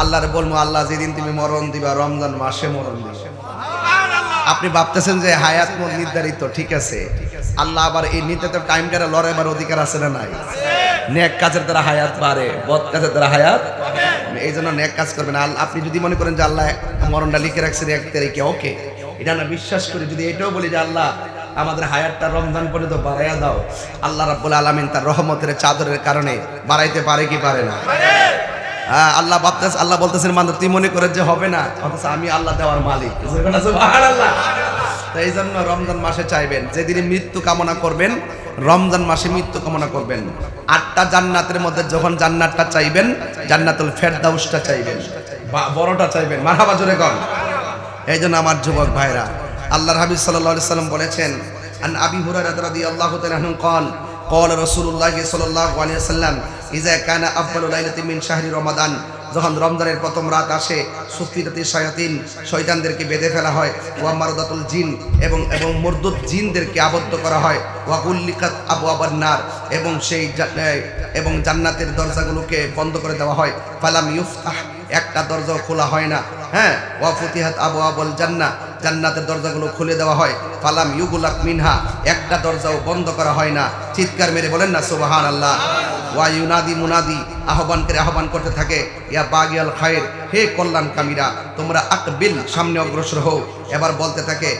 আল্লাহর বলবো, আল্লাহ যেদিন তুমি মরণ দিবা রমজান মাসে মরণ দিবা। আপনি ভাবতেছেন যে হায়াত মোর নির্ধারিত, ঠিক আছে, আল্লাহ আবার এই নির্ধারিত টাইমটা লড়াইবার অধিকার আছে না নাই? নেক কাজের দ্বারা হায়াত বাড়ে, বদ কাজের দ্বারা হায়াত। এই জন্য নেক কাজ করবেন। আপনি যদি মনে করেন যে আল্লাহ মরণটা লিখে রাখছেন 1 তারিখে, ওকে, এটা না বিশ্বাস করি, যদি এটাও বলি যে আল্লাহ আমাদের হায়াতটা রমজান পর্যন্ত বাড়াইয়া দাও, আল্লাহ রাব্বুল আলামিন তার রহমতের চাদরের কারণে বাড়াইতে পারে কি পারে না? আল্লাহ বলতেছেন, মানে তুই মনে করে যে হবে না, অথচ আমি আল্লাহ দেওয়ার মালিক। সুবহানাল্লাহ। তাই এই জন্য রমজান মাসে চাইবেন, যেদিন মৃত্যু কামনা করবেন রমজান মাসে মৃত্যু কামনা করবেন। 8টা জান্নাতের মধ্যে যখন জান্নাতটা চাইবেন, জান্নাতুল ফেরদাউসটা চাইবেন, বড়টা চাইবেন। মারহাবা জোরে কর। এই জন্য আমার যুবক ভাইরা, আল্লাহর হাবিব সাল্লাল্লাহু আলাইহি সাল্লাম বলেছেন, আন আবি হুরায়রা রাদিয়াল্লাহু তাআলা আনহু قال قال رسول الله صلى الله عليه وسلم اذا كان افضل ليله من شهر رمضان, যখন রমজানের প্রথম রাত আসে, সুফিরাতি শায়াতিন, শয়তানদেরকে বেঁধে ফেলা হয়, ওয়া মারদাতুল জিন, এবং মুরদুদ জিনদেরকে আবদ্ধ করা হয়, ওয়া গুল্লিকাত আবওয়াবান নার, এবং জান্নাতের দরজাগুলোকে বন্ধ করে দেওয়া হয়, ফালাম ইউফতাহ, একটা দরজাও খোলা হয় না, হ্যাঁ, ওয়া ফুতিহাত আবওয়াবুল জান্নাহ, জান্নাতের দরজাগুলো খুলে দেওয়া হয়, ফালাম ইউগলাক মিনহা, একটা দরজাও বন্ধ করা হয় না। চিৎকার মেরে বলেন না সুবহানাল্লাহ। ওয়া ইউনাদি মুনাদি, আহ্বানকারী আহ্বান করতে থাকে, ইয়া বাগিয়াল খায়র, হে কল্যাণকামীরা তোমরা আকবিল, সামনে অগ্রসর হও। এবার বলতে থাকে,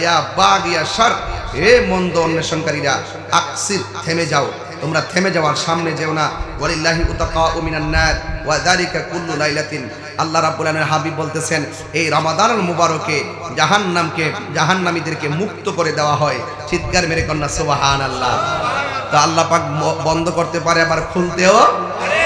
ইয়া বাগিয়া শার, হে মন্দ অন্বেষণকারীরা, আকসির, থেমে যাও, তোমরা থেমে যাও, আর সামনে যেও না। ওয়ালিল্লাহি উতাকাউ মিনান নার ওয়া যালিকা কুল্লু লাইলাতিন। আল্লাহ রাব্বুল আলামিন হাবিব বলতেছেন, এই রমাদানুল মুবারকে জাহান্নামীদেরকে মুক্ত করে দেওয়া হয়। চিৎকার মেরে কন্যা সুবহানাল্লাহ। তো আল্লাহ পাক বন্ধ করতে পারে, আবার খুলতেও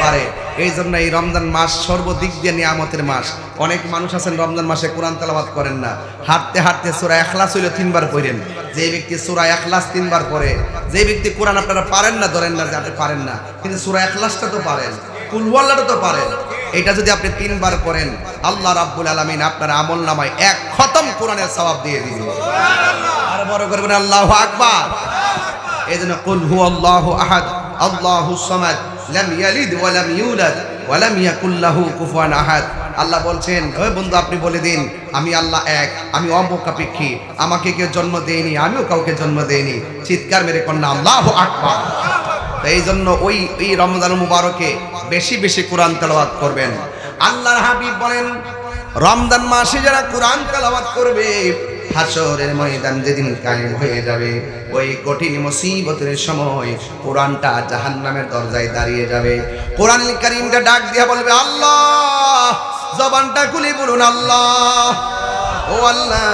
পারে। এই জন্য এই রমজান মাস সর্বদিক দিয়ে নিয়ামতের মাস। অনেক মানুষ আছেন রমজান মাসে কোরআন তেলাওয়াত করেন না, হাঁটতে হাঁটতে সূরা ইখলাস হইলো 3 বার পড়েন। যে ব্যক্তি সূরা ইখলাস 3 বার পড়ে, যে ব্যক্তি কোরআন আপনারা পারেন না, ধরেন না যে আপনি পারেন না, কিন্তু সূরা ইখলাসটা তো পারেন, কুল হুয়াল্লাহটা তো পারেন, এটা যদি আপনি 3 বার করেন, আল্লাহ রাব্বুল আলামিন আপনার আমলনামায় 1 খতম কোরআনের সওয়াব দিয়ে দিবেন। সুবহানাল্লাহ। আর বড় করবেন আল্লাহু আকবার। এজন্য কুল হুয়াল্লাহু আহাদ আল্লাহুস সামাদ লাম ইয়ালিদ ওয়া লাম ইউলাদ ওয়া লাম ইয়াকুল লাহু কুফুয়ান আহাদ। আল্লাহ বলছেন, হে বন্ধু আপনি বলে দিন, আমি আল্লাহ এক, আমি অমুখাপেক্ষী, আমাকে কেউ জন্ম দেয়নি, আমিও কাউকে জন্ম দেয়নি। চিৎকার মেরে কন্যা আল্লাহু আকবার। এই জন্য ওই রমজানুল মুবারকে বেশি বেশি কোরআন তেলাওয়াত করবেন। আল্লাহর হাবিব বলেন, রমজান মাসে যারা কোরআন তেলাওয়াত করবে, হাসরের ময়দান যেদিন কায়েম হয়ে যাবে, ওই কঠিন মুসিবতের সময় কোরআনটা জাহান্নামের দরজায় দাঁড়িয়ে যাবে। কোরআনুল কারীমটা ডাক দিয়ে বলবে, আল্লাহ, জবানটা খুলে বলুন আল্লাহ, ও আল্লাহ,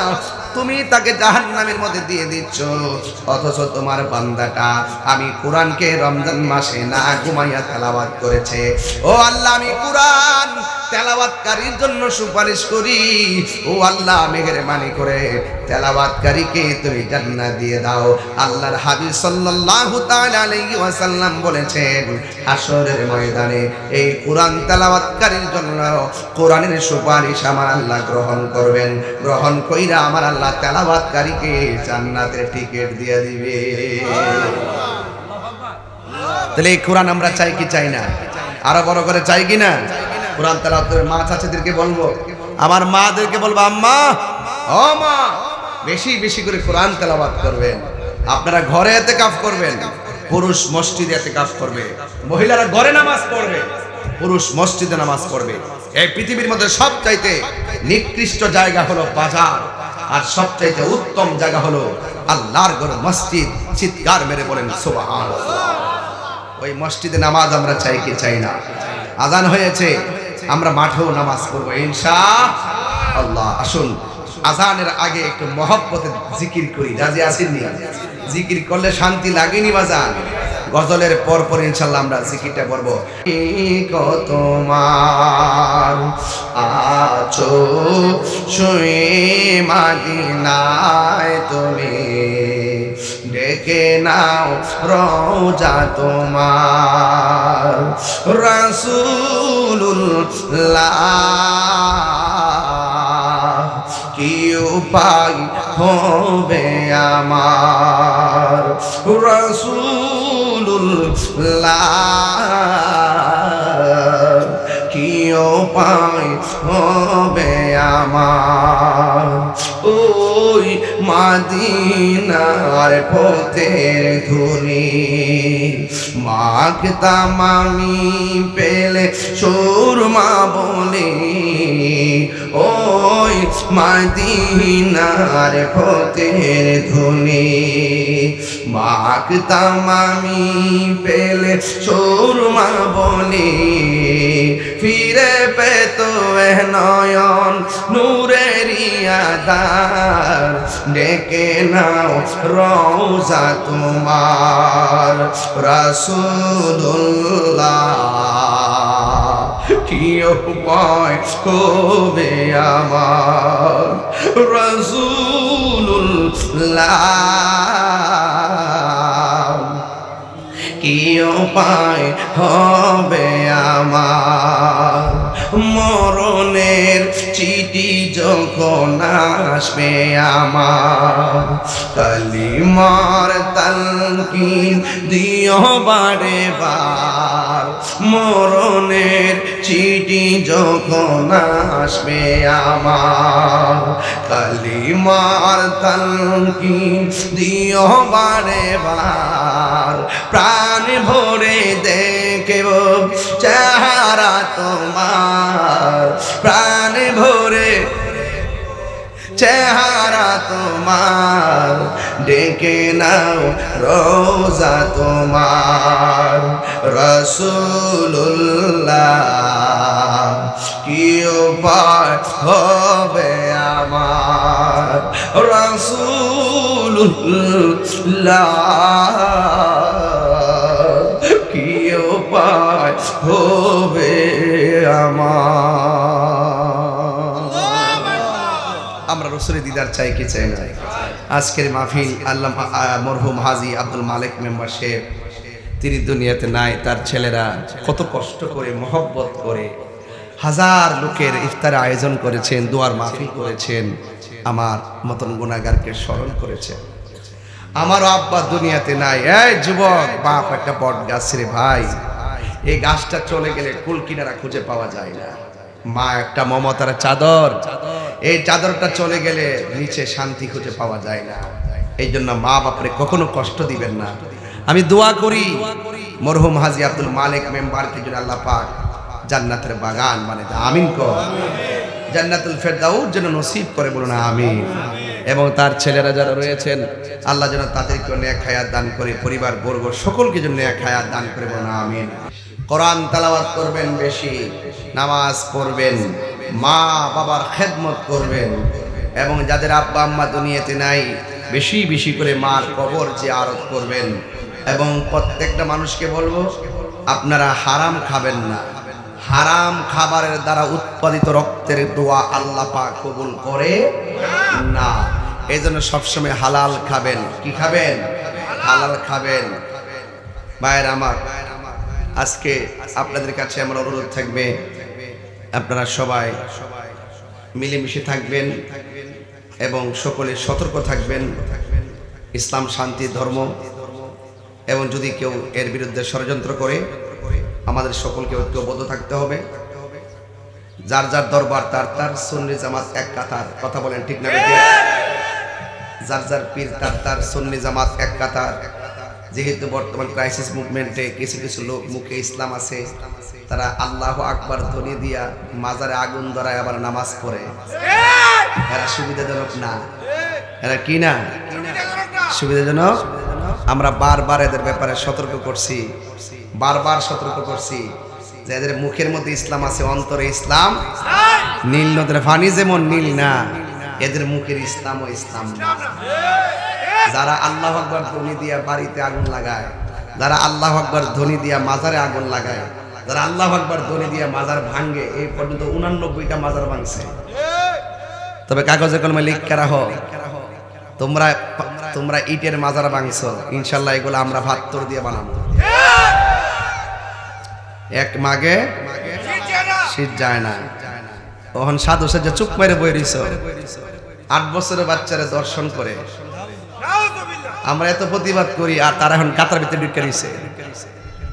তুমি তাকে জাহান্নামের মধ্যে দিয়ে দিচ্ছ, অথচ তোমার বান্দাটা আমি কোরআনকে রমজান মাসে না ঘুমাইয়া তেলাওয়াত করেছে। ও আল্লাহ, আমি কোরআন তেলাওয়াতকারীর জন্য সুপারিশ করি, ও আল্লাহ মেহেরবানি করে তেলাওয়াতকারীকে তুমি জান্নাত দিয়ে দাও। আল্লাহর হাবিব সাল্লাল্লাহু তাআলা আলাইহি ওয়াসাল্লাম বলেছেন, হাশরের ময়দানে এই কোরআন তেলাওয়াতকারীর জন্য কোরআনের সুপারিশ আমার আল্লাহ গ্রহণ করবেন। গ্রহণ কইরা আমার আল্লাহ তেলাওয়াতকারীকে জান্নাতের টিকিট দিয়ে দিবে। তাহলে এই কোরআন আমরা চাই কি চাই না? আরো বড় করে চাই কি না? কোরআন তেলাওয়াত করে মা চাচিদেরকে বলবো, আমার মাদেরকে বলবো, আম্মা ও মা বেশি বেশি করে কোরআন তেলাওয়াত করবেন। আপনারা ঘরে ইতিকাফ করবেন, পুরুষ মসজিদে ইতিকাফ করবে, মহিলারা ঘরে নামাজ পড়বে, পুরুষ মসজিদে নামাজ পড়বে। এই পৃথিবীর মধ্যে সবচাইতে নিকৃষ্ট জায়গা হলো বাজার, আর সবচাইতে উত্তম জায়গা হলো আল্লাহর ঘর মসজিদ। চিৎকার মেরে বলেন সুবহানাল্লাহ। ওই মসজিদে নামাজ আমরা চাই কি চাই না? আজান হয়েছে, আমরা মাঠেও নামাজ পড়বো ইনশাআল্লাহ। আসুন আজানের আগে একটু মহব্বতে জিকির করি, রাজি আছেননি? জিকির করলে শান্তি লাগেনি বাজান? গজলের পর পর ইনশাআল্লাহ আমরা জিকিরটা পড়বো। তোমার আছো শুয়ে মদিনায় তুমি, ডেকে নাও রওজা তোমার, রাসূলুল্লাহ কি উপায় হবে আমার, রাসূলুল্লাহ কি উপায় হবে আমার, ওই মদিনার পথের ধুলি মাখতাম আমি পেলে সুরমা বলে, ওই মদিনার পথের ধুলি মাখতাম আমি পেলে সুরমা বলে, ফিরে পেত নয়ন নূরের আধার, ডেকে নাও রওজা তোমার, রাসূলুল্লাহ কি উপায় হবে আমার, রাসূলুল্লাহ কি উপায় হবে আমার, মরণের চিঠি যখন আসবে আমার, কালিমার তালকিন দিও বারে বার, মরণের চিঠি যখন আসবে আমার, কালিমার তালকিন দিও বারে বার, প্রাণ ভরে দেখব চেহারা তোমার, প্রাণ ভরে চেহারা তোমার, ডেকে নাও রওজা তোমার, রাসূলুল্লাহ কি উপায় হবে আমার, রাসূলুল্লাহ কি উপায় হবে আমার। আমরা রাসূলের দিদার চাই কি চাই না? আজকের মাহফিল আল্লাহ মরহুম হাজী আব্দুল মালিক মেম্বার সাহেব, তিনি দুনিয়াতে নাই, তার ছেলেরা কত কষ্ট করে মহব্বত করে হাজার লোকের ইফতারের আয়োজন করেছেন, দোয়ার মাহফিল করেছেন, আমার মতন গুনাহগারকে স্মরণ করেছেন। আমারও আব্বা দুনিয়াতে নাই। এই যুবক, বাপ একটা বট গাছ রে ভাই, এই গাছটা চলে গেলে কুল কিনারা খুঁজে পাওয়া যায় না। মা একটা মমতার চাদর, এই চাদরটা চলে গেলে নিচে শান্তি খুঁজে পাওয়া যায় না। এই জন্য মা বাপরে কখনো কষ্ট দিবেন না। আমি দোয়া করি মরহুম হাজী আব্দুল মালিক মেম্বারকে যেন আল্লাহ পাক জান্নাতের বাগান মানে আমিন কর, জান্নাতুল ফেরদাউস যেন নসিব করে, বলুন আমিন। এবং তার ছেলেরা যারা রয়েছেন আল্লাহ যেন তাদেরকে নেক হায়াত দান করে, পরিবার বর্গ সকলকে যেন নেক হায়াত দান করে, বলুন আমিন। কোরআন তেলাওয়াত করবেন, বেশি নামাজ পড়বেন, মা বাবার খেদমত করবেন, এবং যাদের আব্বা আম্মা দুনিয়াতে নাই বেশি বেশি করে মার কবর জিয়ারত করবেন। এবং প্রত্যেকটা মানুষকে বলবো, আপনারা হারাম খাবেন না, হারাম খাবারের দ্বারা উৎপাদিত রক্তের দোয়া আল্লাহ পাক কবুল করে না। এই জন্য সবসময় হালাল খাবেন। কি খাবেন? হালাল খাবেন। ভাইয়ের আমার, আজকে আপনাদের কাছে আমার অনুরোধ থাকবে, আপনারা সবাই মিলেমিশে থাকবেন এবং সকলে সতর্ক থাকবেন। ইসলাম শান্তির ধর্ম, এবং যদি কেউ এর বিরুদ্ধে ষড়যন্ত্র করে আমাদের সকলকে ঐক্যবদ্ধ থাকতে হবে। যার যার দরবার তার তার, সুন্নি জামাত এক কাতার। কথা বলেন ঠিক না বেঠিক? যার যার পীর তার তার, সুন্নি জামাত এক কাতার। যেহেতু বর্তমান ক্রাইসিস মুভমেন্টে কিছু কিছু লোক মুখে ইসলাম আছে, তারা আল্লাহু আকবার ধ্বনি দিয়া মাজারে আগুন ধরায় আবার নামাজ পড়ে। এরা সুবিধাজনক না। এরা কি না? সুবিধাজনক। আমরা বারবার এদের ব্যাপারে সতর্ক করছি, বারবার সতর্ক করছি যে এদের মুখের মধ্যে ইসলাম আছে, অন্তরে ইসলাম নীল নদের পানি যেমন নীল না, এদের মুখের ইসলাম ও ইসলাম না। যারা আল্লাহু আকবার ধ্বনি দিয়া বাড়িতে আগুন লাগায়, যারা আল্লাহু আকবার ধ্বনি দিয়া মাজারে আগুন লাগায়, যারা আল্লাহু আকবার ধ্বনি দিয়া মাজার ভাঙে, এই পর্যন্ত 89টা মাজার ভাঙছে। তবে কাগজে কলমে লিখে রাখো, তোমরা তোমরা ইটের মাজার ভাঙছো, ইনশাআল্লাহ এগুলো আমরা ভাত্তর দিয়ে বানাবো। এক মাগে শীত যায় না। তখন সাধু সাজা চুপ মেরে বই রইছ। 8 বছরের বাচ্চারে দর্শন করে আমরা এত প্রতিবাদ করি, আর তারা এখন কাতার ভিতরে ঢুকে রইছে।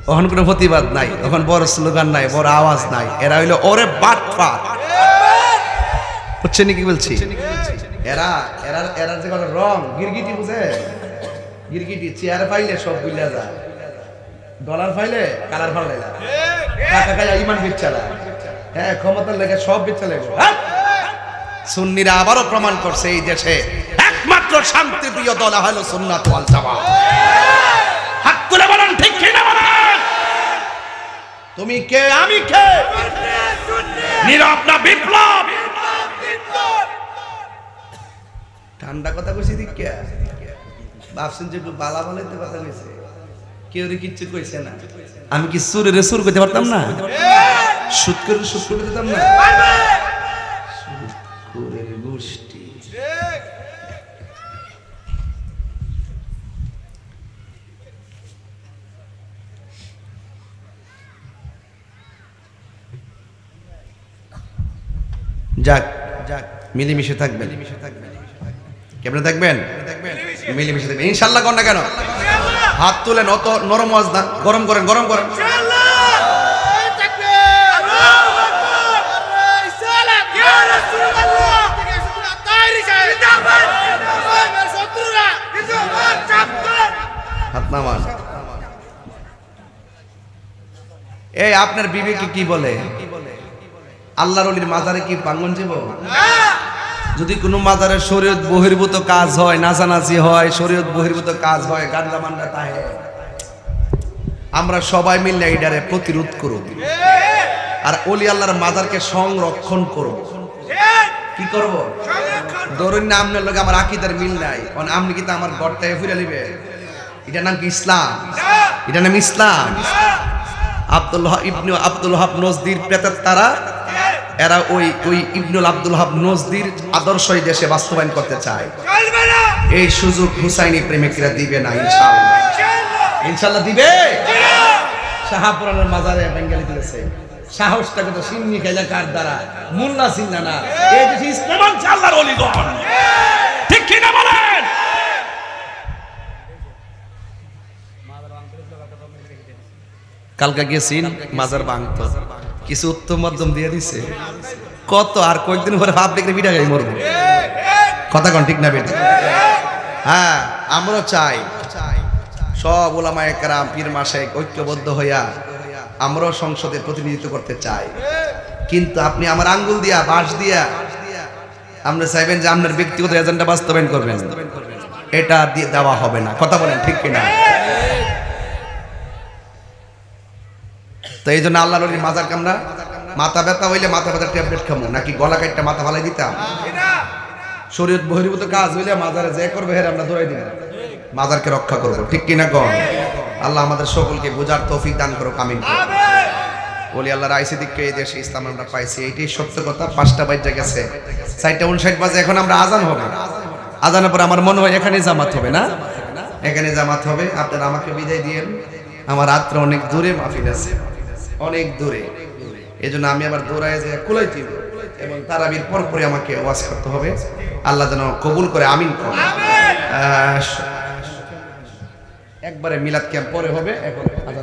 তখন কোনো প্রতিবাদ নাই, তখন বড় স্লোগান নাই, বড় আওয়াজ নাই। এরা হইলো ওরে বাটপার। বুঝছেন কি বলছি? এরা এরা এরা যে কোনো রং গিরগিটি, বুঝে গিরগিটি চেয়ার পাইলে সব বুঝলা যায়, ডলার পাইলে কালার ফালাই যায়, টাকা খাইয়া ইমান বিচ্ছালা, হ্যাঁ ক্ষমতার লেগে সব বিচ্ছালে। সুন্নিরা আবারও প্রমাণ করছে এই দেশে একমাত্র শান্তিপ্রিয় দল হলো সুন্নাত ওয়াল জামাত। হাত তুলে বলেন ঠিক কি না বলেন? তুমি কে আমি কে? নীরব না বিপ্লব? ঠান্ডা কথা কইছি দিকে ভাবছেন যে বালা বানাইতে কথা কইছে, কেউ কিচ্ছু কইছে না। আমি কি সুরে সুর করতে পারতাম না? সুদ করে সুদ করে দিতাম না? সুরের গোষ্ঠী। যাক যাক, মিলেমিশে থাকবেন। কেমনে থাকবেন? মিলেমিশে থাকবেন ইনশাআল্লাহ। কোন না কেন হাত তুলেন, অত নরম ওয়াজ না, গরম করেন, গরম করেন। হাত নামান। এই আপনার বিবেকে কি বলে? আল্লাহর ওলির মাজারে কি ভাঙন যাব? যদি কোনো মাজারে শরীয়ত বহির্ভূত কাজ হয়, নাচানাচি হয়, শরীয়ত বহির্ভূত কাজ হয়, গান্দা মান্ডা তাহে, আমরা সবাই মিলে এইটারে প্রতিরোধ করব। আর ওলি আল্লাহর মাজারকে সংরক্ষণ করব। কি করব? ধরুন না আপনার লোক আমার আকীদার মিল নাই, আপনি কিন্তু আমার ঘরটাকে ফিরে নিবে। এটার নাম কি ইসলাম? এটার নাম ইসলাম। আব্দুল্লাহ ইবনে আব্দুল ওয়াহাব নজদির প্রেতার তারা, এরা ওই ওই ইবনুল আব্দুল ওয়াহাব নজদির আদর্শই দেশে বাস্তবায়ন করতে চায়। এই সুযোগ হুসাইনি প্রেমিকরা দিবে না ইনশাআল্লাহ। ইনশাআল্লাহ দিবে। শাহপুরানের মাজারে বেঙ্গালি দিয়েছে, সাহসটা কত সিন্নি খেলা কার দ্বারা, মুন্না সিন্না না, এই দেশে ইসলাম আছে আল্লাহর ওলিগণ। ঠিক কি না বলেন? কালকে গেছিন মাজার ভাঙতো, কিছু উত্তম মাধ্যম দিয়ে দিছে কত, আর কয়েকদিন পরে পাবলিক ভিড়া গাই মরবো। কথা কোন ঠিক না বেটি? হ্যাঁ, আমরা চাই সব উলামায়ে কেরাম পীর মাশায়েখ ঐক্যবদ্ধ হইয়া আমরাও সংসদে প্রতিনিধিত্ব করতে চাই। কিন্তু আপনি আমার আঙ্গুল দিয়া বাঁশ দিয়া আপনি চাইবেন যে আপনার ব্যক্তিগত এজেন্ডা বাস্তবায়ন করবেন, এটা দিয়ে দেওয়া হবে না। কথা বলেন ঠিক কিনা? তো এই জন্য আল্লাহর ওলির মাজার কামরা মাথা ব্যথা হইলে মাথা ব্যথা ট্যাবলেট খামো, নাকি গলা কাটটা মাথা ফালাই দিতাম? শরীয়ত বহির্ভূত কাজ হইলে মাজারে যে করবে হের আমরা ধরে দিব, মাজারকে রক্ষা করব। ঠিক কিনা কোন? আল্লাহ আমাদের সকলকে বোঝার তৌফিক দান করুক, আমিন। বলি আল্লাহর আইসি দিককে এই দেশে ইসলাম আমরা পাইছি, এইটাই সত্য কথা। 5টা বাজে গেছে, 4:59 বাজে, এখন আমরা আজান হবে। আজানের পর আমার মনে হয় এখানে জামাত হবে, না এখানে জামাত হবে। আপনারা আমাকে বিদায় দিয়েন, আমার রাত্রে অনেক দূরে মাহফিল আছে, অনেক দূরে। এই জন্য আমি আবার দৌড়ায় যে কুলাইতে হবে এবং তারাবির পর পরে আমাকে ওয়াজ করতে হবে। আল্লাহ যেন কবুল করে, আমিন। একবারে মিলাদ ক্যাম্প পরে হবে, এখন আজান।